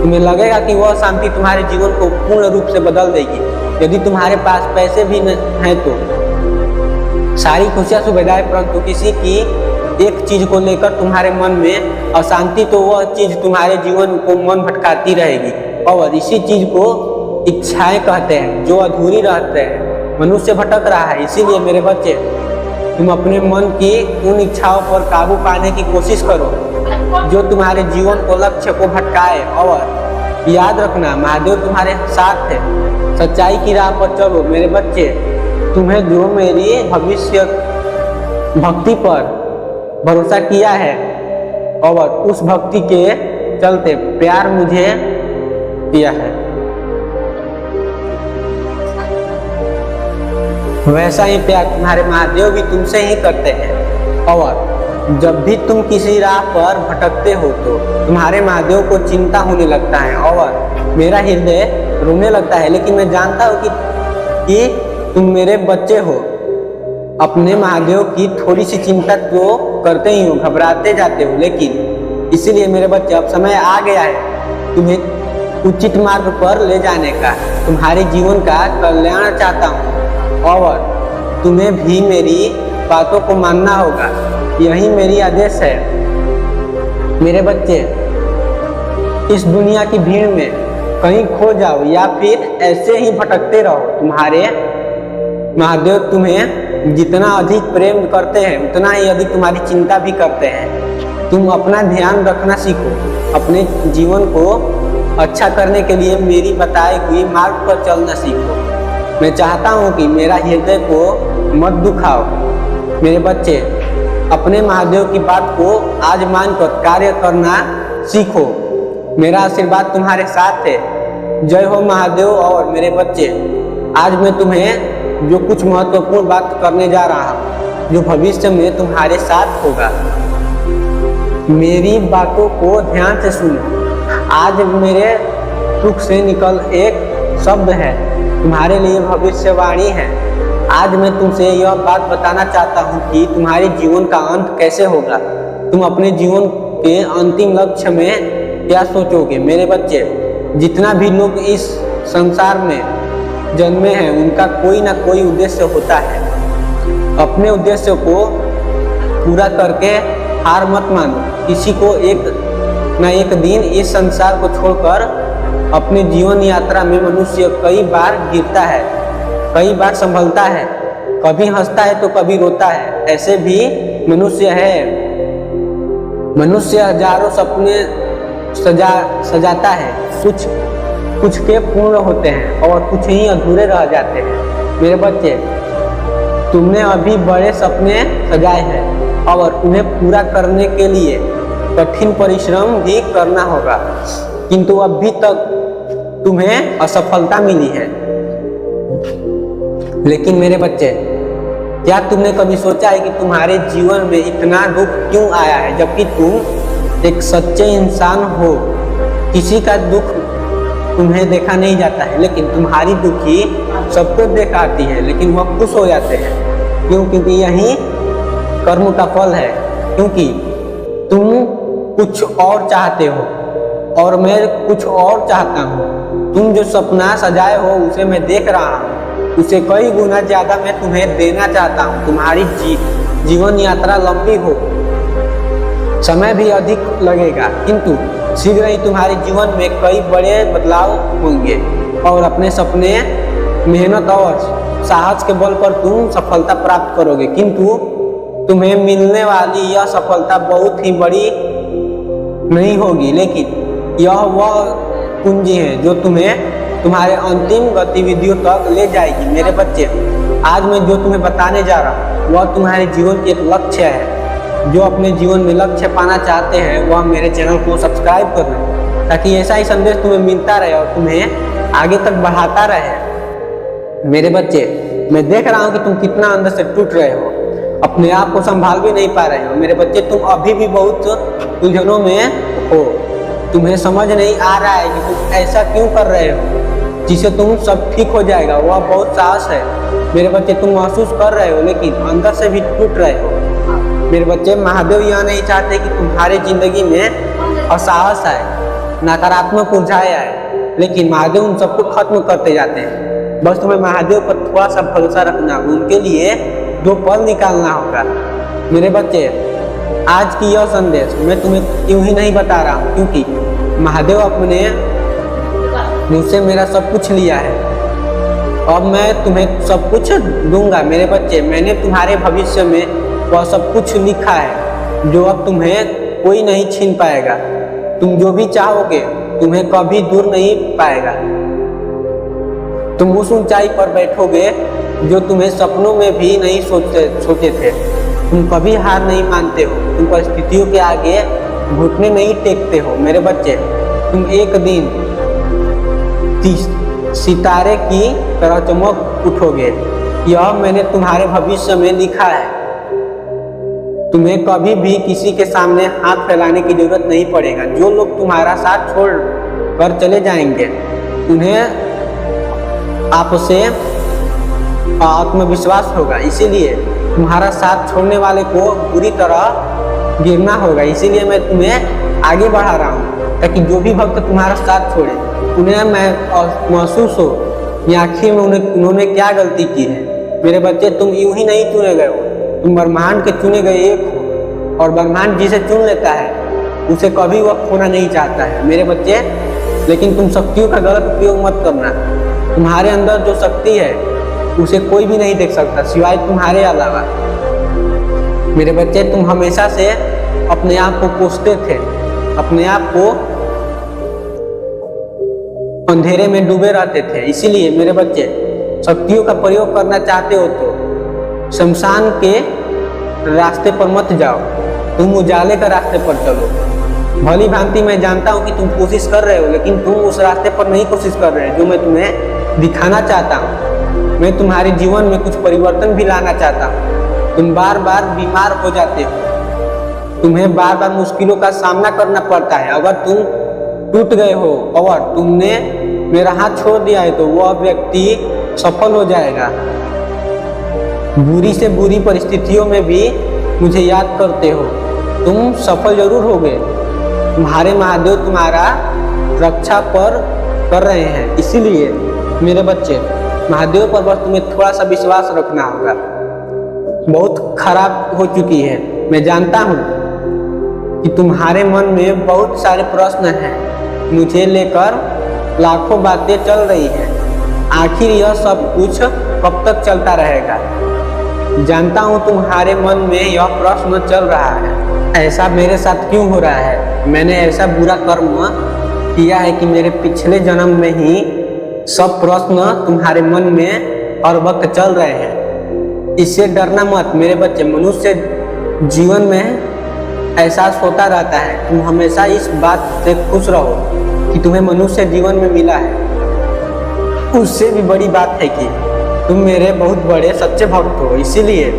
तुम्हें लगेगा कि वह शांति तुम्हारे जीवन को पूर्ण रूप से बदल देगी। यदि तुम्हारे पास पैसे भी हैं तो सारी खुशियां सुविधाएं, परंतु किसी की एक चीज को लेकर तुम्हारे मन में अशांति, तो वह चीज तुम्हारे जीवन को मन भटकाती रहेगी। और इसी चीज को इच्छाएं कहते हैं जो अधूरी रहते हैं। मनुष्य भटक रहा है। इसीलिए मेरे बच्चे, तुम अपने मन की उन इच्छाओं पर काबू पाने की कोशिश करो जो तुम्हारे जीवन को लक्ष्य को भटकाए। और याद रखना, महादेव तुम्हारे साथ है। सच्चाई की राह पर चलो मेरे बच्चे। तुम्हें जो मेरी भविष्य भक्ति पर भरोसा किया है और उस भक्ति के चलते प्यार मुझे किया है, वैसा ही प्यार तुम्हारे महादेव भी तुमसे ही करते हैं। और जब भी तुम किसी राह पर भटकते हो तो तुम्हारे महादेव को चिंता होने लगता है और मेरा हृदय रोने लगता है। लेकिन मैं जानता हूँ कि तुम मेरे बच्चे हो। अपने महादेव की थोड़ी सी चिंता तो करते ही हो, घबराते जाते हो, लेकिन इसीलिए मेरे बच्चे, अब समय आ गया है तुम्हें उचित मार्ग पर ले जाने का। तुम्हारे जीवन का कल्याण चाहता हूँ और तुम्हें भी मेरी बातों को मानना होगा। यही मेरी आदेश है। मेरे बच्चे, इस दुनिया की भीड़ में कहीं खो जाओ या फिर ऐसे ही भटकते रहो, तुम्हारे महादेव तुम्हें जितना अधिक प्रेम करते हैं उतना ही अधिक तुम्हारी चिंता भी करते हैं। तुम अपना ध्यान रखना सीखो। अपने जीवन को अच्छा करने के लिए मेरी बताई हुई मार्ग पर चलना सीखो। मैं चाहता हूँ कि मेरा हृदय को मत दुखाओ। मेरे बच्चे, अपने महादेव की बात को आज मानकर कार्य करना सीखो। मेरा आशीर्वाद तुम्हारे साथ है। जय हो महादेव। और मेरे बच्चे, आज मैं तुम्हें जो कुछ महत्वपूर्ण बात करने जा रहा हूँ जो भविष्य में तुम्हारे साथ होगा, मेरी बातों को ध्यान से सुनो। आज मेरे सुख से निकल एक शब्द है, तुम्हारे लिए भविष्यवाणी है। आज मैं तुमसे यह बात बताना चाहता हूँ कि तुम्हारे जीवन का अंत कैसे होगा। तुम अपने जीवन के अंतिम लक्ष्य में क्या सोचोगे। मेरे बच्चे, जितना भी लोग इस संसार में जन्मे हैं उनका कोई ना कोई उद्देश्य होता है। अपने उद्देश्य को पूरा करके हार मत मानो। किसी को एक न एक दिन इस संसार को छोड़कर अपने जीवन यात्रा में मनुष्य कई बार गिरता है, कई बार संभलता है, कभी हंसता है तो कभी रोता है। ऐसे भी मनुष्य है। मनुष्य हजारों सपने सजाता है, कुछ के पूर्ण होते हैं और कुछ ही अधूरे रह जाते हैं। मेरे बच्चे, तुमने अभी बड़े सपने सजाए हैं और उन्हें पूरा करने के लिए कठिन परिश्रम भी करना होगा, किंतु अभी तक तुम्हें असफलता मिली है। लेकिन मेरे बच्चे, क्या तुमने कभी सोचा है कि तुम्हारे जीवन में इतना दुख क्यों आया है, जबकि तुम एक सच्चे इंसान हो? किसी का दुख तुम्हें देखा नहीं जाता है, लेकिन तुम्हारी दुखी सबको देखा आती है, लेकिन वह खुश हो जाते हैं। क्यों? क्योंकि यही कर्म का फल है। क्योंकि तुम कुछ और चाहते हो और मैं कुछ और चाहता हूँ। तुम जो सपना सजाए हो उसे मैं देख रहा हूँ, उसे कई गुना ज्यादा मैं तुम्हें देना चाहता हूँ। तुम्हारी जीवन यात्रा लंबी हो, समय भी अधिक लगेगा, किंतु शीघ्र ही तुम्हारे जीवन में कई बड़े बदलाव होंगे और अपने सपने, मेहनत और साहस के बल पर तुम सफलता प्राप्त करोगे। किंतु तुम्हें मिलने वाली यह सफलता बहुत ही बड़ी नहीं होगी, लेकिन यह वह पूंजी है जो तुम्हें तुम्हारे अंतिम गतिविधियों तक ले जाएगी। मेरे बच्चे, आज मैं जो तुम्हें बताने जा रहा हूँ वह तुम्हारे जीवन की एक लक्ष्य है। जो अपने जीवन में लक्ष्य पाना चाहते हैं वह मेरे चैनल को सब्सक्राइब कर लें, ताकि ऐसा ही संदेश तुम्हें मिलता रहे और तुम्हें आगे तक बढ़ाता रहे। मेरे बच्चे, मैं देख रहा हूँ कि तुम कितना अंदर से टूट रहे हो, अपने आप को संभाल भी नहीं पा रहे हो। मेरे बच्चे, तुम अभी भी बहुत उलझनों में हो। तुम्हें समझ नहीं आ रहा है कि तुम ऐसा क्यों कर रहे हो, जिससे तुम सब ठीक हो जाएगा। वह बहुत साहस है। मेरे बच्चे, तुम महसूस कर रहे हो, लेकिन अंदर से भी टूट रहे हो। मेरे बच्चे, महादेव यह नहीं चाहते कि तुम्हारे जिंदगी में असहास आए, नकारात्मक ऊर्जाएं आए, लेकिन महादेव उन सबको खत्म करते जाते हैं। बस तुम्हें महादेव पर थोड़ा सा भरोसा रखना, उनके लिए 2 पल निकालना होगा। मेरे बच्चे, आज की यह संदेश मैं तुम्हें यूं ही नहीं बता रहा हूँ, क्योंकि महादेव अपने मुझसे मेरा सब कुछ लिया है। अब मैं तुम्हें सब कुछ दूंगा। मेरे बच्चे, मैंने तुम्हारे भविष्य में वह सब कुछ लिखा है जो अब तुम्हें कोई नहीं छीन पाएगा। तुम जो भी चाहोगे तुम्हें कभी दूर नहीं पाएगा। तुम उस ऊंचाई पर बैठोगे जो तुम्हें सपनों में भी नहीं सोचे थे। तुम कभी हार नहीं मानते हो, तुम परिस्थितियों के आगे घुटने नहीं टेकते हो। मेरे बच्चे, तुम एक दिन सितारे की तरह चमक उठोगे। यह मैंने तुम्हारे भविष्य में लिखा है। तुम्हें कभी भी किसी के सामने हाथ फैलाने की जरूरत नहीं पड़ेगा। जो लोग तुम्हारा साथ छोड़ कर चले जाएंगे उन्हें आपसे आत्मविश्वास होगा, इसीलिए तुम्हारा साथ छोड़ने वाले को बुरी तरह गिरना होगा। इसीलिए मैं तुम्हें आगे बढ़ा रहा हूँ, ताकि जो भी भक्त तुम्हारा साथ छोड़े उन्हें मैं महसूस हो कि आखिर में उन्होंने क्या गलती की है। मेरे बच्चे, तुम यूं ही नहीं चुने गए हो, तुम ब्रह्मांड के चुने गए एक हो, और ब्रह्मांड जिसे चुन लेता है उसे कभी वह खोना नहीं चाहता है। मेरे बच्चे, लेकिन तुम शक्तियों का गलत उपयोग मत करना। तुम्हारे अंदर जो शक्ति है उसे कोई भी नहीं देख सकता सिवाय तुम्हारे अलावा। मेरे बच्चे, तुम हमेशा से अपने आप को कोसते थे, अपने आप को अंधेरे में डूबे रहते थे। इसीलिए मेरे बच्चे, शक्तियों का प्रयोग करना चाहते हो तो शमशान के रास्ते पर मत जाओ, तुम उजाले का रास्ते पर चलो। भली भांति मैं जानता हूँ कि तुम कोशिश कर रहे हो, लेकिन तुम उस रास्ते पर नहीं कोशिश कर रहे हो जो मैं तुम्हें दिखाना चाहता हूँ। मैं तुम्हारे जीवन में कुछ परिवर्तन भी लाना चाहता हूँ। तुम बार बार बीमार हो जाते हो, तुम्हें बार बार मुश्किलों का सामना करना पड़ता है। अगर तुम टूट गए हो और तुमने मेरा हाथ छोड़ दिया है तो वह व्यक्ति सफल हो जाएगा। बुरी से बुरी परिस्थितियों में भी मुझे याद करते हो, तुम सफल जरूर होगे। तुम्हारे महादेव तुम्हारा रक्षा कर रहे हैं। इसीलिए मेरे बच्चे, महादेव पर बस तुम्हें थोड़ा सा विश्वास रखना होगा। बहुत खराब हो चुकी है, मैं जानता हूँ कि तुम्हारे मन में बहुत सारे प्रश्न हैं, मुझे लेकर लाखों बातें चल रही हैं। आखिर यह सब कुछ कब तक चलता रहेगा? जानता हूँ तुम्हारे मन में यह प्रश्न चल रहा है, ऐसा मेरे साथ क्यों हो रहा है? मैंने ऐसा बुरा कर्म किया है कि मेरे पिछले जन्म में ही सब प्रश्न तुम्हारे मन में हर वक्त चल रहे हैं। इससे डरना मत मेरे बच्चे। मनुष्य जीवन में एहसास होता रहता है। तुम हमेशा इस बात से खुश रहो कि तुम्हें मनुष्य जीवन में मिला है। उससे भी बड़ी बात है कि तुम मेरे बहुत बड़े सच्चे भक्त हो। इसीलिए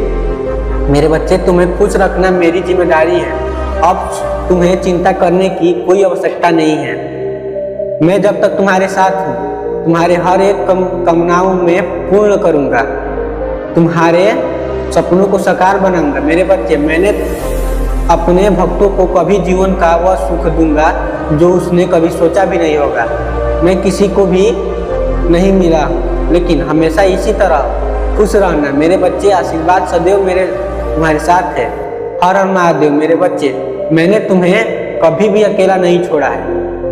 मेरे बच्चे, तुम्हें खुश रखना मेरी जिम्मेदारी है। अब तुम्हें चिंता करने की कोई आवश्यकता नहीं है। मैं जब तक तुम्हारे साथ हूँ, तुम्हारे हर एक कामनाओं में पूर्ण करूँगा, तुम्हारे सपनों को साकार बनाऊंगा। मेरे बच्चे, मैंने अपने भक्तों को कभी जीवन का वह सुख दूंगा जो उसने कभी सोचा भी नहीं होगा। मैं किसी को भी नहीं मिला, लेकिन हमेशा इसी तरह खुश रहना मेरे बच्चे। आशीर्वाद सदैव तुम्हारे साथ है। हर हर महादेव मेरे बच्चे। मैंने तुम्हें कभी भी अकेला नहीं छोड़ा है,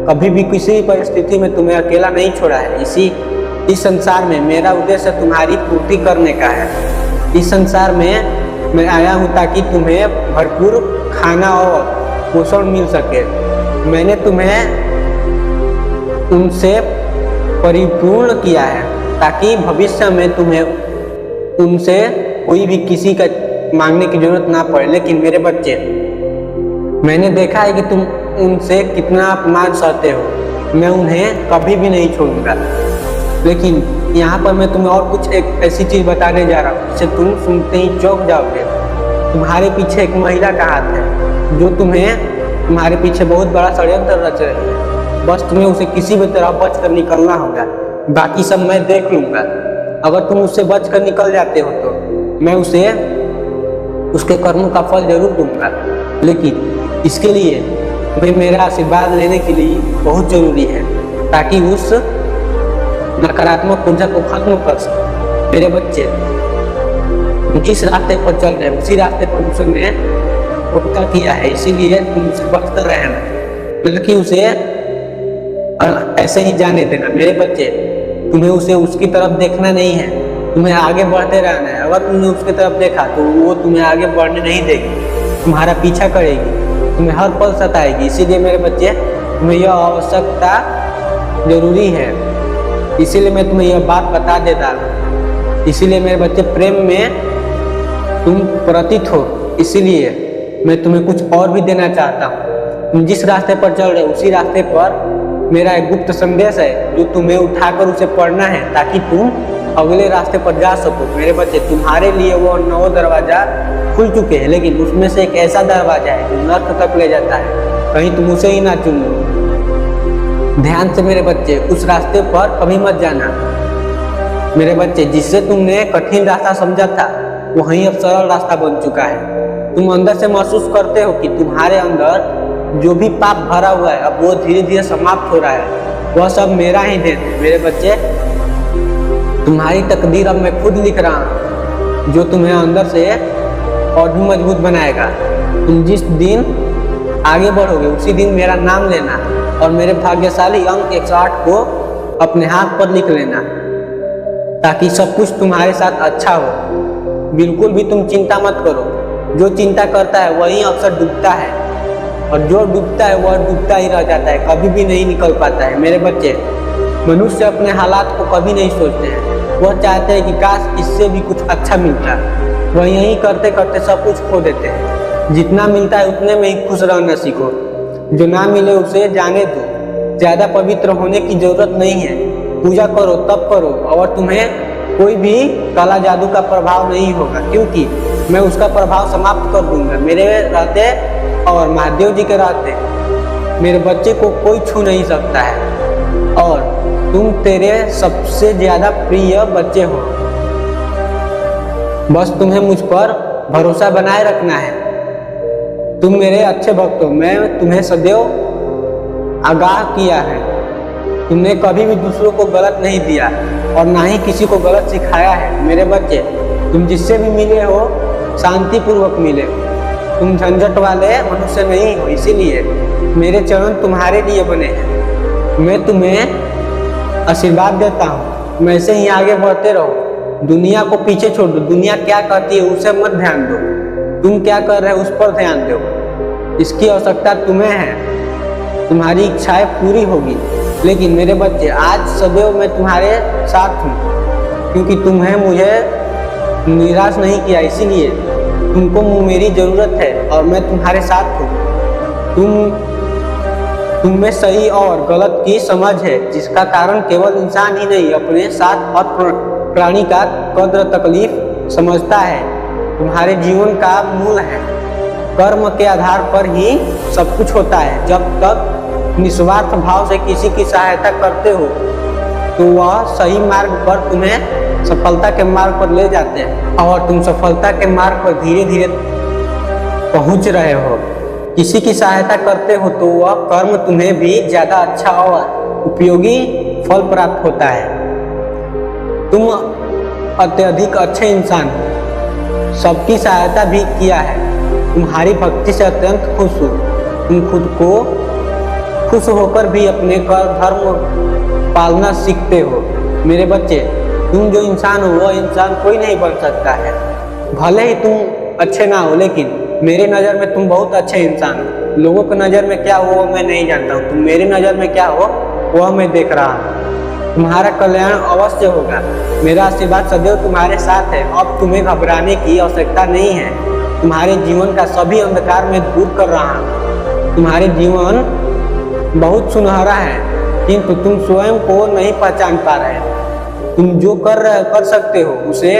कभी भी किसी भी परिस्थिति में तुम्हें अकेला नहीं छोड़ा है। इस संसार में मेरा उद्देश्य तुम्हारी पूर्ति करने का है। इस संसार में मैं आया हूँ ताकि तुम्हें भरपूर खाना और पोषण मिल सके। मैंने तुम्हें उनसे परिपूर्ण किया है ताकि भविष्य में तुम्हें उनसे कोई भी किसी का मांगने की जरूरत ना पड़े। लेकिन मेरे बच्चे, मैंने देखा है कि तुम उनसे कितना अपमान सहते हो। मैं उन्हें कभी भी नहीं छोड़ूंगा। लेकिन यहाँ पर मैं तुम्हें और कुछ एक ऐसी चीज़ बताने जा रहा हूँ जिसे तुम सुनते ही चौंक जाओगे। तुम्हारे पीछे एक महिला का हाथ है जो तुम्हारे पीछे बहुत बड़ा षड्यंत्र रच रही है। बस तुम्हें उसे किसी भी तरह बच कर निकलना होगा। बाकी सब मैं देख लूँगा। अगर तुम उससे बच कर निकल जाते हो तो मैं उसे उसके कर्मों का फल जरूर दूंगा। लेकिन इसके लिए तुम्हें मेरा आशीर्वाद लेने के लिए बहुत जरूरी है ताकि उस नकारात्मक ऊर्जा को खत्म कर सके। मेरे बच्चे, जिस रास्ते पर चल रहे उसी रास्ते पर उसने धोखा किया है, इसीलिए तुम उसे बचकर रहना, बल्कि उसे ऐसे ही जाने देना। मेरे बच्चे, तुम्हें उसे उसकी तरफ देखना नहीं है, तुम्हें आगे बढ़ते रहना है। अगर तुमने उसकी तरफ देखा तो वो तुम्हें आगे बढ़ने नहीं देगी, तुम्हारा पीछा करेगी, तुम्हें हर पल सताएगी। इसीलिए मेरे बच्चे, तुम्हें यह आवश्यकता जरूरी है। इसीलिए मैं तुम्हें यह बात बता देता हूँ। इसीलिए मेरे बच्चे, प्रेम में तुम प्रतीत हो, इसीलिए मैं तुम्हें कुछ और भी देना चाहता हूँ। तुम जिस रास्ते पर चल रहे हो उसी रास्ते पर मेरा एक गुप्त संदेश है जो तुम्हें उठाकर उसे पढ़ना है ताकि तुम अगले रास्ते पर जा सको। मेरे बच्चे, तुम्हारे लिए वो 9 दरवाजा खुल चुके हैं, लेकिन उसमें से एक ऐसा दरवाजा है जो नर्क तक ले जाता है। कहीं तुम उसे ही ना चुन लो। ध्यान से मेरे बच्चे, उस रास्ते पर कभी मत जाना। मेरे बच्चे, जिससे तुमने कठिन रास्ता समझा था वहीं अब सरल रास्ता बन चुका है। तुम अंदर से महसूस करते हो कि तुम्हारे अंदर जो भी पाप भरा हुआ है अब वो धीरे धीरे समाप्त हो रहा है। वह सब मेरा ही देन है। मेरे बच्चे, तुम्हारी तकदीर अब मैं खुद लिख रहा हूँ जो तुम्हें अंदर से और भी मजबूत बनाएगा। तुम जिस दिन आगे बढ़ोगे उसी दिन मेरा नाम लेना और मेरे भाग्यशाली अंक 108 को अपने हाथ पर लिख लेना ताकि सब कुछ तुम्हारे साथ अच्छा हो। बिल्कुल भी तुम चिंता मत करो। जो चिंता करता है वही अक्सर डूबता है और जो डूबता है वह डूबता ही रह जाता है, कभी भी नहीं निकल पाता है। मेरे बच्चे, मनुष्य अपने हालात को कभी नहीं सोचते हैं। वह चाहते हैं कि काश इससे भी कुछ अच्छा मिलता। वह यही करते करते सब कुछ खो देते हैं। जितना मिलता है उतने में ही खुश रहना सीखो। जो ना मिले उसे जाने दो। ज़्यादा पवित्र होने की जरूरत नहीं है। पूजा करो, तप करो और तुम्हें कोई भी काला जादू का प्रभाव नहीं होगा, क्योंकि मैं उसका प्रभाव समाप्त कर दूंगा। मेरे रहते और महादेव जी के रहते मेरे बच्चे को कोई छू नहीं सकता है और तुम तेरे सबसे ज्यादा प्रिय बच्चे हो। बस तुम्हें मुझ पर भरोसा बनाए रखना है। तुम मेरे अच्छे भक्त हो। मैं तुम्हें सदैव आगाह किया है। तुमने कभी भी दूसरों को गलत नहीं दिया। और ना ही किसी को गलत सिखाया है। मेरे बच्चे, तुम जिससे भी मिले हो शांतिपूर्वक मिले, तुम झंझट वाले मनुष्य नहीं हो, इसीलिए मेरे चरण तुम्हारे लिए बने हैं। मैं तुम्हें आशीर्वाद देता हूँ, मैं ऐसे ही आगे बढ़ते रहो। दुनिया को पीछे छोड़ दो, दुनिया क्या कहती है उसे मत ध्यान दो, तुम क्या कर रहे हो उस पर ध्यान दो। इसकी आवश्यकता तुम्हें है, तुम्हारी इच्छाएं पूरी होगी। लेकिन मेरे बच्चे, आज सदैव मैं तुम्हारे साथ हूँ, क्योंकि तुम्हें मुझे निराश नहीं किया, इसीलिए तुमको मेरी ज़रूरत है और मैं तुम्हारे साथ हूँ। तुम में सही और गलत की समझ है, जिसका कारण केवल इंसान ही नहीं अपने साथ हर प्राणी का कद्र तकलीफ समझता है। तुम्हारे जीवन का मूल है, कर्म के आधार पर ही सब कुछ होता है। जब तक निस्वार्थ भाव से किसी की सहायता करते हो तो वह सही मार्ग पर तुम्हें सफलता के मार्ग पर ले जाते हैं और तुम सफलता के मार्ग पर धीरे धीरे पहुंच रहे हो। किसी की सहायता करते हो तो वह कर्म तुम्हें भी ज्यादा अच्छा और उपयोगी फल प्राप्त होता है। तुम अत्यधिक अच्छे इंसान हो, सबकी सहायता भी किया है, तुम्हारी भक्ति से अत्यंत खुश हो। तुम खुद को खुश होकर भी अपने धर्म पालना सीखते हो। मेरे बच्चे, तुम जो इंसान हो वह इंसान कोई नहीं बन सकता है। भले ही तुम अच्छे ना हो, लेकिन मेरे नज़र में तुम बहुत अच्छे इंसान हो। लोगों की नज़र में क्या हो मैं नहीं जानता हूँ, तुम मेरी नज़र में क्या हो वह मैं देख रहा हूँ। तुम्हारा कल्याण अवश्य होगा, मेरा आशीर्वाद सदैव तुम्हारे साथ है। अब तुम्हें घबराने की आवश्यकता नहीं है, तुम्हारे जीवन का सभी अंधकार मैं दूर कर रहा हूँ। तुम्हारे जीवन बहुत सुनहरा है, किंतु तुम स्वयं को नहीं पहचान पा रहे। तुम जो कर सकते हो उसे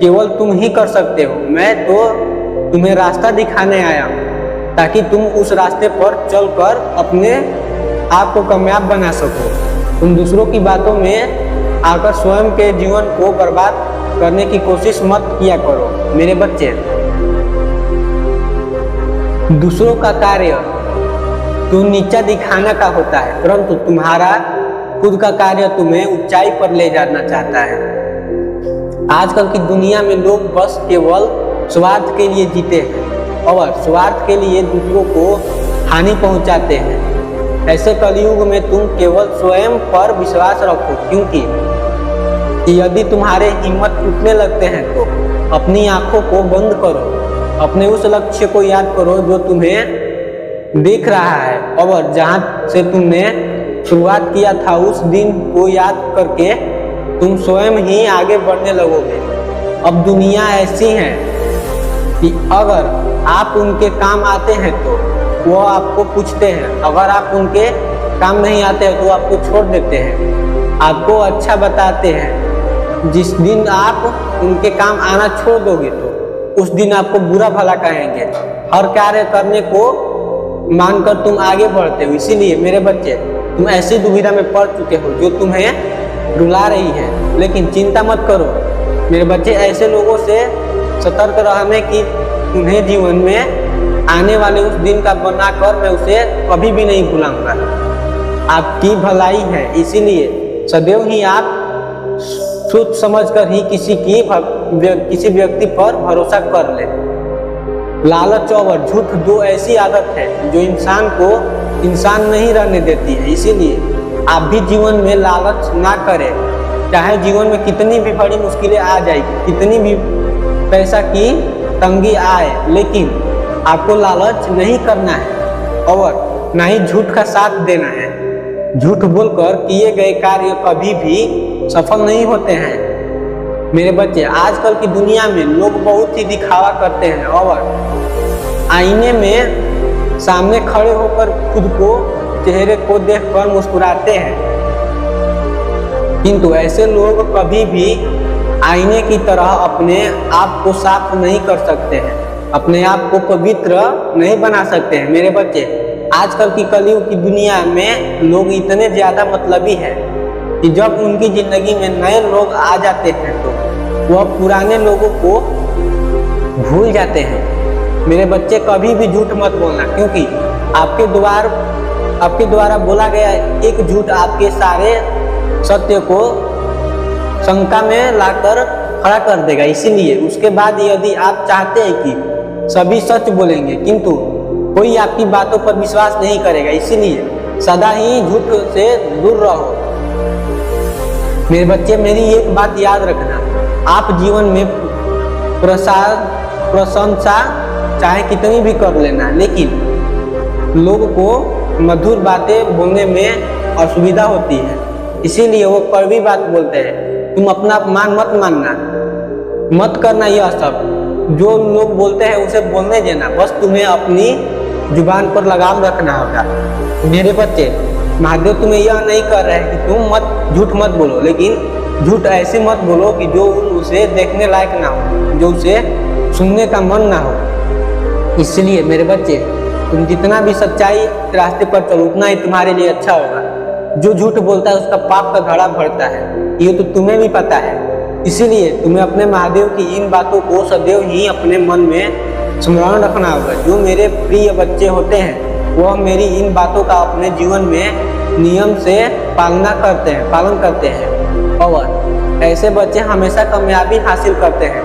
केवल तुम ही कर सकते हो। मैं तो तुम्हें रास्ता दिखाने आया हूँ ताकि तुम उस रास्ते पर चलकर अपने आप को कामयाब बना सको। तुम दूसरों की बातों में आकर स्वयं के जीवन को बर्बाद करने की कोशिश मत किया करो। मेरे बच्चे, दूसरों का कार्य तो नीचा दिखाना का होता है, परंतु तुम्हारा खुद का कार्य तुम्हें ऊंचाई पर ले जाना चाहता है। आजकल की दुनिया में लोग बस केवल स्वार्थ के लिए जीते हैं और स्वार्थ के लिए दूसरों को हानि पहुंचाते हैं। ऐसे कलयुग में तुम केवल स्वयं पर विश्वास रखो, क्योंकि यदि तुम्हारे हिम्मत टूटने लगते हैं तो अपनी आंखों को बंद करो, अपने उस लक्ष्य को याद करो जो तुम्हें दिख रहा है और जहां से तुमने शुरुआत किया था, उस दिन को याद करके तुम स्वयं ही आगे बढ़ने लगोगे। अब दुनिया ऐसी है कि अगर आप उनके काम आते हैं तो वो आपको पूछते हैं, अगर आप उनके काम नहीं आते हैं तो आपको छोड़ देते हैं, आपको अच्छा बताते हैं। जिस दिन आप उनके काम आना छोड़ दोगे तो उस दिन आपको बुरा भला कहेंगे। हर कार्य करने को मानकर तुम आगे बढ़ते हो। इसीलिए मेरे बच्चे, तुम ऐसी दुविधा में पड़ चुके हो जो तुम्हें रुला रही है, लेकिन चिंता मत करो मेरे बच्चे। ऐसे लोगों से सतर्क रहने की उन्हें जीवन में आने वाले उस दिन का बनाकर मैं उसे कभी भी नहीं भुलाऊंगा। आपकी भलाई है, इसीलिए सदैव ही आप सोच समझकर ही किसी व्यक्ति पर भरोसा कर ले। लालच और झूठ दो ऐसी आदत है जो इंसान को इंसान नहीं रहने देती है। इसीलिए आप भी जीवन में लालच ना करें, चाहे जीवन में कितनी भी बड़ी मुश्किलें आ जाएगी, कितनी भी पैसा की तंगी आए, लेकिन आपको लालच नहीं करना है और ना ही झूठ का साथ देना है। झूठ बोलकर किए गए कार्य कभी भी सफल नहीं होते हैं। मेरे बच्चे, आजकल की दुनिया में लोग बहुत ही दिखावा करते हैं और आईने में सामने खड़े होकर खुद को चेहरे को देखकर मुस्कुराते हैं, किंतु ऐसे लोग कभी भी आईने की तरह अपने आप को साफ नहीं कर सकते हैं, अपने आप को पवित्र नहीं बना सकते हैं। मेरे बच्चे, आजकल की कलयुग की दुनिया में लोग इतने ज्यादा मतलबी हैं कि जब उनकी जिंदगी में नए लोग आ जाते हैं तो वह पुराने लोगों को भूल जाते हैं। मेरे बच्चे, कभी भी झूठ मत बोलना, क्योंकि आपके द्वारा बोला गया एक झूठ आपके सारे सत्य को शंका में लाकर खड़ा कर देगा। इसीलिए उसके बाद यदि आप चाहते हैं कि सभी सच बोलेंगे किंतु कोई आपकी बातों पर विश्वास नहीं करेगा, इसीलिए सदा ही झूठ से दूर रहो। मेरे बच्चे, मेरी एक बात याद रखना, आप जीवन में प्रशंसा चाहे कितनी भी कर लेना, लेकिन लोगों को मधुर बातें बोलने में असुविधा होती है, इसीलिए वो कड़वी बात बोलते हैं। तुम अपना अपमान मत मानना, मत करना यह सब जो लोग बोलते हैं उसे बोलने देना, बस तुम्हें अपनी जुबान पर लगाम रखना होगा। मेरे बच्चे, महादेव तुम्हें यह नहीं कर रहे कि तुम झूठ मत बोलो, लेकिन झूठ ऐसे मत बोलो कि जो उसे देखने लायक ना हो, जो उसे सुनने का मन ना हो। इसलिए मेरे बच्चे, तुम जितना भी सच्चाई रास्ते पर चलो उतना ही तुम्हारे लिए अच्छा होगा। जो झूठ बोलता है उसका पाप का घड़ा भरता है, ये तो तुम्हें भी पता है। इसीलिए तुम्हें अपने महादेव की इन बातों को सदैव ही अपने मन में स्मरण रखना होगा। जो मेरे प्रिय बच्चे होते हैं वह मेरी इन बातों का अपने जीवन में नियम से पालन करते हैं और ऐसे बच्चे हमेशा कामयाबी हासिल करते हैं।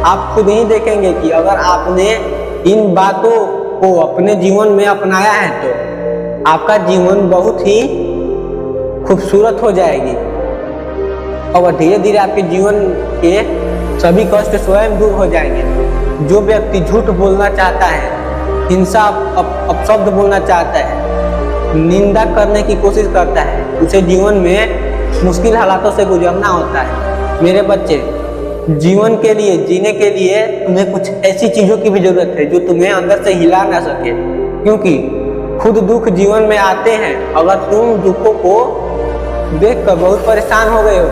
आप खुद ही देखेंगे कि अगर आपने इन बातों को अपने जीवन में अपनाया है तो आपका जीवन बहुत ही खूबसूरत हो जाएगी और धीरे धीरे आपके जीवन के सभी कष्ट स्वयं दूर हो जाएंगे। जो व्यक्ति झूठ बोलना चाहता है, हिंसा अपशब्द बोलना चाहता है, निंदा करने की कोशिश करता है, उसे जीवन में मुश्किल हालातों से गुजरना होता है। मेरे बच्चे, जीवन के लिए जीने के लिए तुम्हें कुछ ऐसी चीजों की भी जरूरत है जो तुम्हें अंदर से हिला ना सके, क्योंकि खुद दुख जीवन में आते हैं। अगर तुम दुखों को देखकर बहुत परेशान हो गए हो,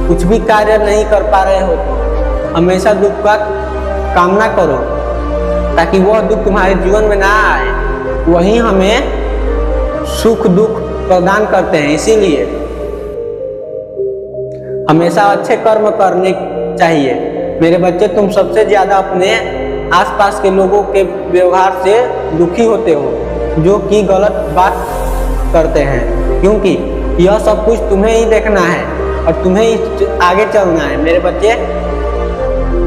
कुछ भी कार्य नहीं कर पा रहे हो, तो हमेशा दुख का कामना करो ताकि वह दुख तुम्हारे जीवन में ना आए। वही हमें सुख दुख प्रदान करते हैं। इसीलिए हमेशा अच्छे कर्म करने चाहिए। मेरे बच्चे, तुम सबसे ज्यादा अपने आसपास के लोगों के व्यवहार से दुखी होते हो जो कि गलत बात करते हैं, क्योंकि यह सब कुछ तुम्हें ही देखना है और तुम्हें ही आगे चलना है। मेरे बच्चे,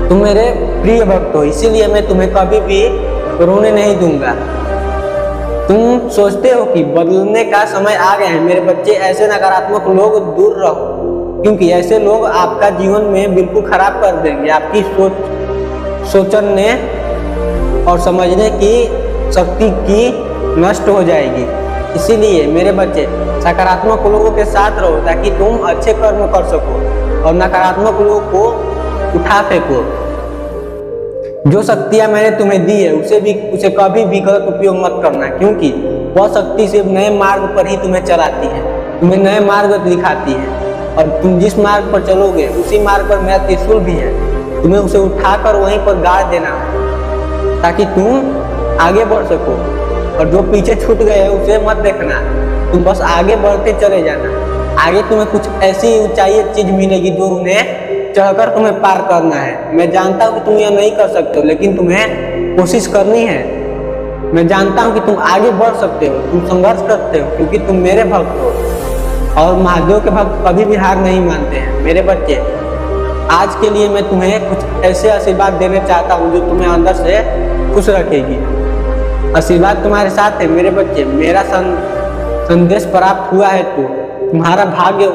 तुम मेरे प्रिय भक्त हो, इसीलिए मैं तुम्हें कभी भी रोने नहीं दूंगा। तुम सोचते हो कि बदलने का समय आ गया है। मेरे बच्चे, ऐसे नकारात्मक लोग दूर रहो, क्योंकि ऐसे लोग आपका जीवन में बिल्कुल खराब कर देंगे। आपकी सोचने और समझने की शक्ति की नष्ट हो जाएगी। इसीलिए मेरे बच्चे, सकारात्मक लोगों के साथ रहो ताकि तुम अच्छे कर्म कर सको और नकारात्मक लोगों को उठा फेंको। जो शक्तियां मैंने तुम्हें दी है उसे कभी भी गलत उपयोग मत करना, क्योंकि वह शक्ति सिर्फ नए मार्ग पर ही तुम्हें चलाती है, तुम्हें नए मार्ग दिखाती है और तुम जिस मार्ग पर चलोगे उसी मार्ग पर मेरा त्रिशूल भी है। तुम्हें उसे उठाकर वहीं पर गाड़ देना है ताकि तुम आगे बढ़ सको, और जो पीछे छूट गए है उसे मत देखना, तुम बस आगे बढ़ते चले जाना। आगे तुम्हें कुछ ऐसी ऊंचाई चीज मिलेगी जो उन्हें चढ़कर तुम्हें पार करना है। मैं जानता हूँ कि तुम यह नहीं कर सकते हो, लेकिन तुम्हें कोशिश करनी है। मैं जानता हूँ कि तुम आगे बढ़ सकते हो, तुम संघर्ष करते हो, क्योंकि तुम मेरे भक्त हो और महादेव के भक्त कभी भी हार नहीं मानते हैं। मेरे बच्चे, आज के लिए मैं तुम्हें कुछ ऐसे आशीर्वाद देना चाहता हूँ जो तुम्हें अंदर से खुश रखेगी। आशीर्वाद तुम्हारे साथ है मेरे बच्चे। मेरा संदेश प्राप्त हुआ है तो तुम्हारा भाग्य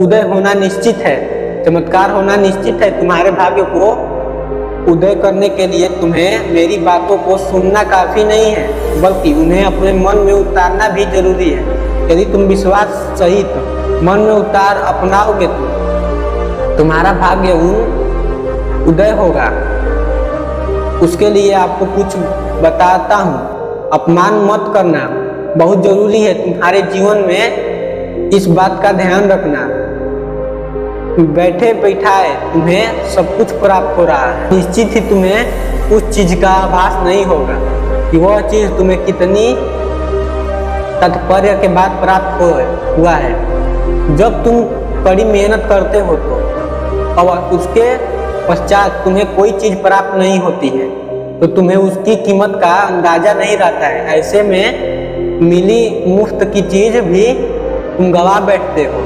उदय होना निश्चित है, चमत्कार होना निश्चित है। तुम्हारे भाग्य को उदय करने के लिए तुम्हें मेरी बातों को सुनना काफी नहीं है, बल्कि उन्हें अपने मन में उतारना भी जरूरी है। यदि तुम विश्वास सहित मन में उतार अपनाओगे तो तुम्हारा भाग्य उदय होगा। उसके लिए आपको कुछ बताता हूँ। अपमान मत करना बहुत जरूरी है तुम्हारे जीवन में, इस बात का ध्यान रखना। बैठे बैठाए तुम्हें सब कुछ प्राप्त हो रहा है, निश्चित ही तुम्हें उस चीज का आभास नहीं होगा कि वह चीज तुम्हें कितनी तात्पर्य के बाद प्राप्त हुआ है। जब तुम कड़ी मेहनत करते हो तो और उसके पश्चात तुम्हें कोई चीज प्राप्त नहीं होती है तो तुम्हें उसकी कीमत का अंदाजा नहीं रहता है। ऐसे में मिली मुफ्त की चीज भी तुम गवा बैठते हो।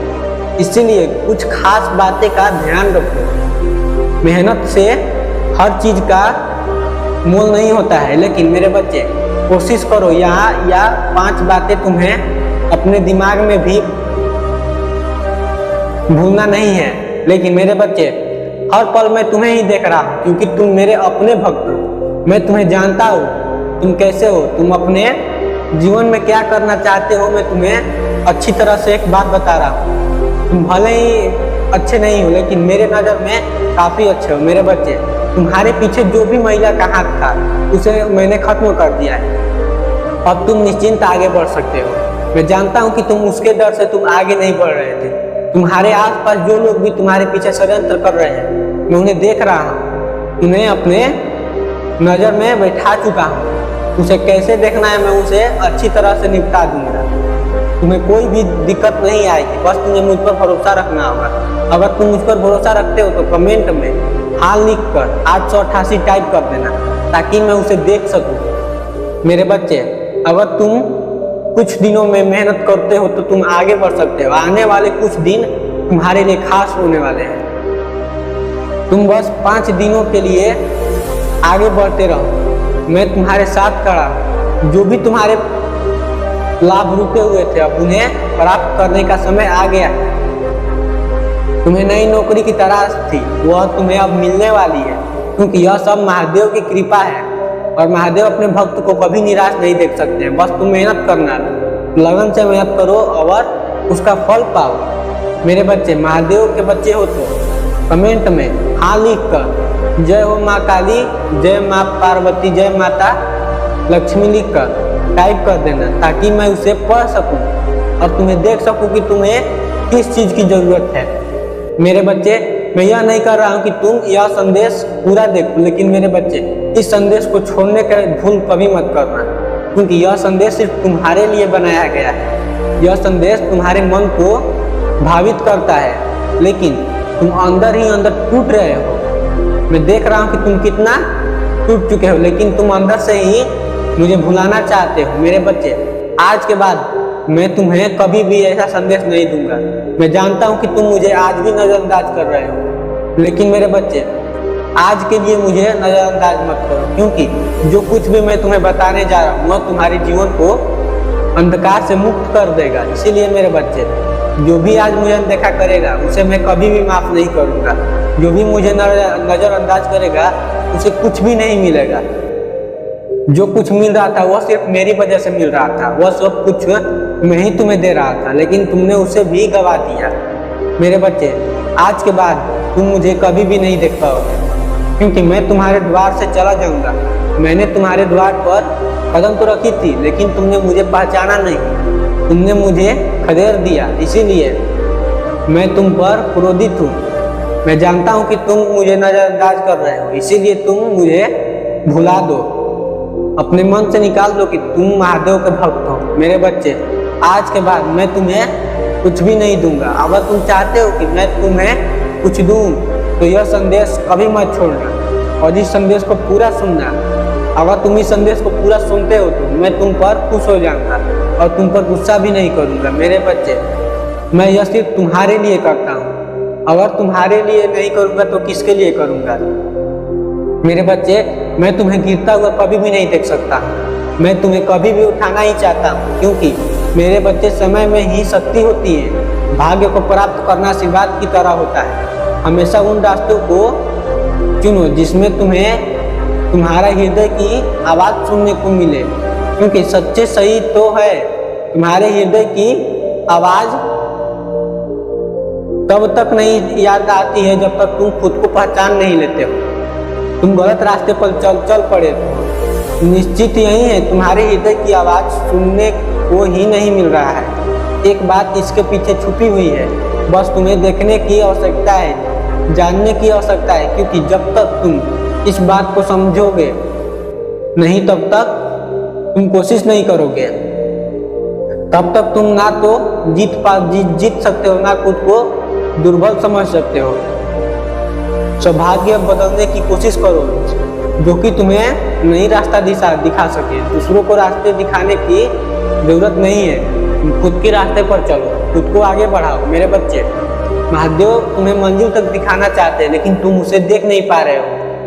इसीलिए कुछ खास बातें का ध्यान रखो। मेहनत से हर चीज का मोल नहीं होता है, लेकिन मेरे बच्चे कोशिश करो यहाँ या 5 बातें तुम्हें अपने दिमाग में भी भूलना नहीं है। लेकिन मेरे बच्चे हर पल मैं तुम्हें ही देख रहा हूँ, क्योंकि तुम मेरे अपने भक्त हो। मैं तुम्हें जानता हूँ तुम कैसे हो, तुम अपने जीवन में क्या करना चाहते हो। मैं तुम्हें अच्छी तरह से एक बात बता रहा हूँ, तुम भले ही अच्छे नहीं हो लेकिन मेरे नज़र में काफ़ी अच्छे हो। मेरे बच्चे तुम्हारे पीछे जो भी महिला का हाथ था उसे मैंने खत्म कर दिया है। अब तुम निश्चिंत आगे बढ़ सकते हो। मैं जानता हूँ कि तुम उसके डर से तुम आगे नहीं बढ़ रहे थे। तुम्हारे आसपास जो लोग भी तुम्हारे पीछे षड्यंत्र कर रहे हैं, मैं उन्हें देख रहा हूँ, उन्हें अपने नज़र में बैठा चुका हूँ। उसे कैसे देखना है मैं उसे अच्छी तरह से निपटा दूंगा। तुम्हें कोई भी दिक्कत नहीं आएगी, बस तुम्हें मुझ पर भरोसा रखना होगा। अगर तुम मुझ पर भरोसा रखते हो तो कमेंट में हाल लिख कर 888 टाइप कर देना, ताकि मैं उसे देख सकूं। मेरे बच्चे अगर तुम कुछ दिनों में मेहनत करते हो तो तुम आगे बढ़ सकते हो। आने वाले कुछ दिन तुम्हारे लिए खास होने वाले हैं। तुम बस 5 दिनों के लिए आगे बढ़ते रहो। मैं तुम्हारे साथ खड़ा हूं। जो भी तुम्हारे लाभ रुके हुए थे अब उन्हें प्राप्त करने का समय आ गया है। तुम्हें नई नौकरी की तलाश थी, वह तुम्हें अब मिलने वाली है, क्योंकि यह सब महादेव की कृपा है और महादेव अपने भक्त को कभी निराश नहीं देख सकते हैं। बस तुम मेहनत करना, लगन से मेहनत करो और उसका फल पाओ। मेरे बच्चे महादेव के बच्चे हो तो कमेंट में हाँ लिख कर जय हो माँ काली, जय माँ पार्वती, जय माता लक्ष्मी लिख कर टाइप कर देना, ताकि मैं उसे पढ़ सकूं और तुम्हें देख सकूं कि तुम्हें किस चीज़ की ज़रूरत है। मेरे बच्चे मैं यह नहीं कर रहा हूं कि तुम यह संदेश पूरा देखो, लेकिन मेरे बच्चे इस संदेश को छोड़ने का भूल कभी मत करना, क्योंकि यह संदेश सिर्फ तुम्हारे लिए बनाया गया है। यह संदेश तुम्हारे मन को भावित करता है, लेकिन तुम अंदर ही अंदर टूट रहे हो। मैं देख रहा हूँ कि तुम कितना टूट चुके हो, लेकिन तुम अंदर से ही मुझे भुलाना चाहते हो। मेरे बच्चे आज के बाद मैं तुम्हें कभी भी ऐसा संदेश नहीं दूंगा। मैं जानता हूं कि तुम मुझे आज भी नजरअंदाज कर रहे हो, लेकिन मेरे बच्चे आज के लिए मुझे नजरअंदाज मत करो, क्योंकि जो कुछ भी मैं तुम्हें बताने जा रहा हूँ वह तुम्हारे जीवन को अंधकार से मुक्त कर देगा। इसीलिए मेरे बच्चे जो भी आज मुझे अनदेखा करेगा उसे मैं कभी भी माफ नहीं करूँगा। जो भी मुझे नजरअंदाज करेगा उसे कुछ भी नहीं मिलेगा। जो कुछ मिल रहा था वह सिर्फ मेरी वजह से मिल रहा था, वह सब कुछ मैं ही तुम्हें दे रहा था, लेकिन तुमने उसे भी गवा दिया। मेरे बच्चे आज के बाद तुम मुझे कभी भी नहीं देख पाओगे, क्योंकि मैं तुम्हारे द्वार से चला जाऊंगा। मैंने तुम्हारे द्वार पर कदम तो रखी थी, लेकिन तुमने मुझे पहचाना नहीं, तुमने मुझे खदेड़ दिया। इसीलिए मैं तुम पर क्रोधित हूँ। मैं जानता हूँ कि तुम मुझे नजरअंदाज कर रहे हो, इसीलिए तुम मुझे भुला दो, अपने मन से निकाल दो कि तुम महादेव के भक्त हो। मेरे बच्चे आज के बाद मैं तुम्हें कुछ भी नहीं दूंगा। अगर तुम चाहते हो कि मैं तुम्हें कुछ दूं तो यह संदेश कभी मत छोड़ना और इस संदेश को पूरा सुनना। अगर तुम इस संदेश को पूरा सुनते हो तो मैं तुम पर खुश हो जाऊंगा और तुम पर गुस्सा भी नहीं करूंगा। मेरे बच्चे मैं यह सिर्फ तुम्हारे लिए करता हूँ। अगर तुम्हारे लिए नहीं करूंगा तो किसके लिए करूंगा। मेरे बच्चे मैं तुम्हें गिरता हुआ कभी भी नहीं देख सकता। मैं तुम्हें कभी भी उठाना ही चाहता हूँ, क्योंकि मेरे बच्चे समय में ही शक्ति होती है। भाग्य को प्राप्त करना आशीर्वाद की तरह होता है। हमेशा उन रास्तों को चुनो जिसमें तुम्हें तुम्हारा हृदय की आवाज़ सुनने को मिले, क्योंकि सच्चे सही तो है तुम्हारे हृदय की आवाज़ तब तक नहीं याद आती है जब तक तुम खुद को पहचान नहीं लेते हो। तुम गलत रास्ते पर चल पड़े हो। निश्चित यही है तुम्हारे हृदय की आवाज़ सुनने को ही नहीं मिल रहा है। एक बात इसके पीछे छुपी हुई है, बस तुम्हें देखने की आवश्यकता है, जानने की आवश्यकता है, क्योंकि जब तक तुम इस बात को समझोगे नहीं तब तक तुम कोशिश नहीं करोगे, तब तक तुम ना तो जीत सकते हो, ना खुद को दुर्बल समझ सकते हो। सौभाग्य बदलने की कोशिश करो, जो कि तुम्हें नई रास्ता दिखा सके। दूसरों को रास्ते दिखाने की जरूरत नहीं है, तुम खुद के रास्ते पर चलो, खुद को आगे बढ़ाओ। मेरे बच्चे महादेव तुम्हें मंजिल तक दिखाना चाहते हैं, लेकिन तुम उसे देख नहीं पा रहे हो।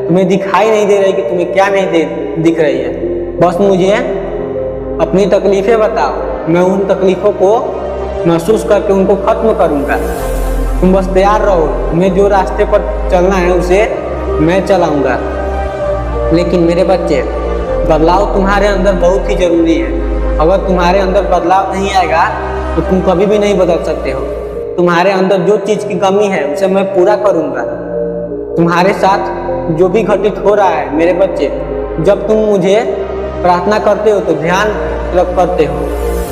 तुम्हें दिखाई नहीं दे रही कि तुम्हें क्या नहीं दिख रही है। बस मुझे अपनी तकलीफें बताओ, मैं उन तकलीफों को महसूस करके उनको खत्म करूंगा। तुम बस तैयार रहो, तुम्हें जो रास्ते पर चलना है उसे मैं चलाऊंगा। लेकिन मेरे बच्चे, बदलाव तुम्हारे अंदर बहुत ही जरूरी है। अगर तुम्हारे अंदर बदलाव नहीं आएगा तो तुम कभी भी नहीं बदल सकते हो। तुम्हारे अंदर जो चीज़ की कमी है उसे मैं पूरा करूंगा। तुम्हारे साथ जो भी घटित हो रहा है मेरे बच्चे, जब तुम मुझे प्रार्थना करते हो तो ध्यान रख करते हो,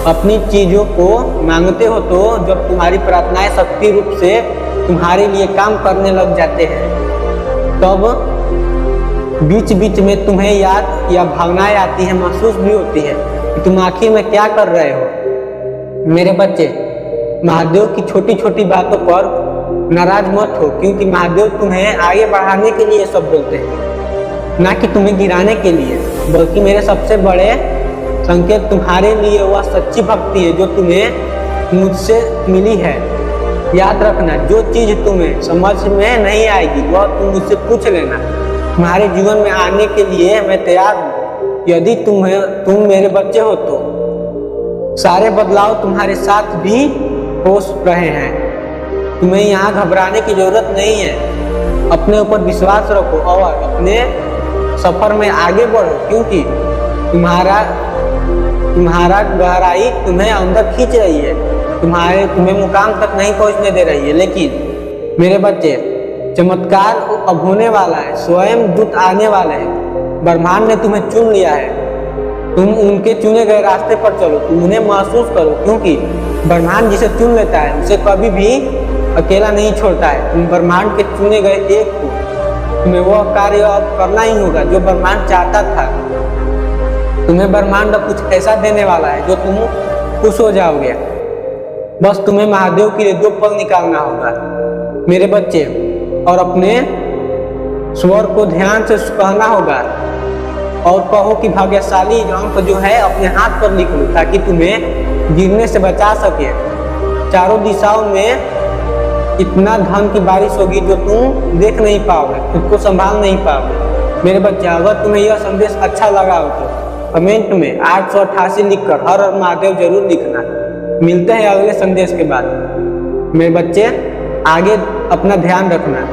अपनी चीज़ों को मांगते हो तो जब तुम्हारी प्रार्थनाएं शक्ति रूप से तुम्हारे लिए काम करने लग जाते हैं, तब बीच बीच में तुम्हें याद या भावनाएं आती हैं, महसूस भी होती है कि तुम आखिर में क्या कर रहे हो। मेरे बच्चे, महादेव की छोटी छोटी बातों पर नाराज मत हो, क्योंकि महादेव तुम्हें आगे बढ़ाने के लिए सब बोलते हैं, ना कि तुम्हें गिराने के लिए। बल्कि मेरे सबसे बड़े संकेत तुम्हारे लिए वह सच्ची भक्ति है जो तुम्हें मुझसे मिली है। याद रखना, जो चीज़ तुम्हें समझ में नहीं आएगी वह तुम मुझसे पूछ लेना। तुम्हारे जीवन में आने के लिए मैं तैयार हूँ। यदि तुम मेरे बच्चे हो तो सारे बदलाव तुम्हारे साथ भी हो रहे हैं। तुम्हें यहाँ घबराने की जरूरत नहीं है। अपने ऊपर विश्वास रखो और अपने सफर में आगे बढ़ो, क्योंकि तुम्हारा गहराई तुम्हें अंदर खींच रही है, तुम्हें मुकाम तक नहीं पहुंचने दे रही है। लेकिन मेरे बच्चे, चमत्कार अब होने वाला है, स्वयं दूत आने वाले हैं। ब्रह्मांड ने तुम्हें चुन लिया है। तुम उनके चुने गए रास्ते पर चलो, तुम उन्हें महसूस करो, क्योंकि ब्रह्मांड जिसे चुन लेता है उसे कभी भी अकेला नहीं छोड़ता है। तुम ब्रह्मांड के चुने गए एक हो। तुम्हें वह कार्य अब करना ही होगा जो ब्रह्मांड चाहता था। तुम्हें ब्रह्मांड अब कुछ ऐसा देने वाला है जो तुम खुश हो जाओगे। बस तुम्हें महादेव के लिए 2 पल निकालना होगा मेरे बच्चे, और अपने स्वर को ध्यान से कहना होगा और कहो कि भाग्यशाली अंक जो है अपने हाथ पर लिख लो, ताकि तुम्हें गिरने से बचा सके। चारों दिशाओं में इतना धन की बारिश होगी जो तुम देख नहीं पाओगे, खुद को संभाल नहीं पाओगे। मेरे बच्चे, अगर तुम्हें यह संदेश अच्छा लगा हो तो कमेंट में 888 लिखकर हर हर महादेव जरूर लिखना। मिलते हैं अगले संदेश के बाद। मेरे बच्चे, आगे अपना ध्यान रखना।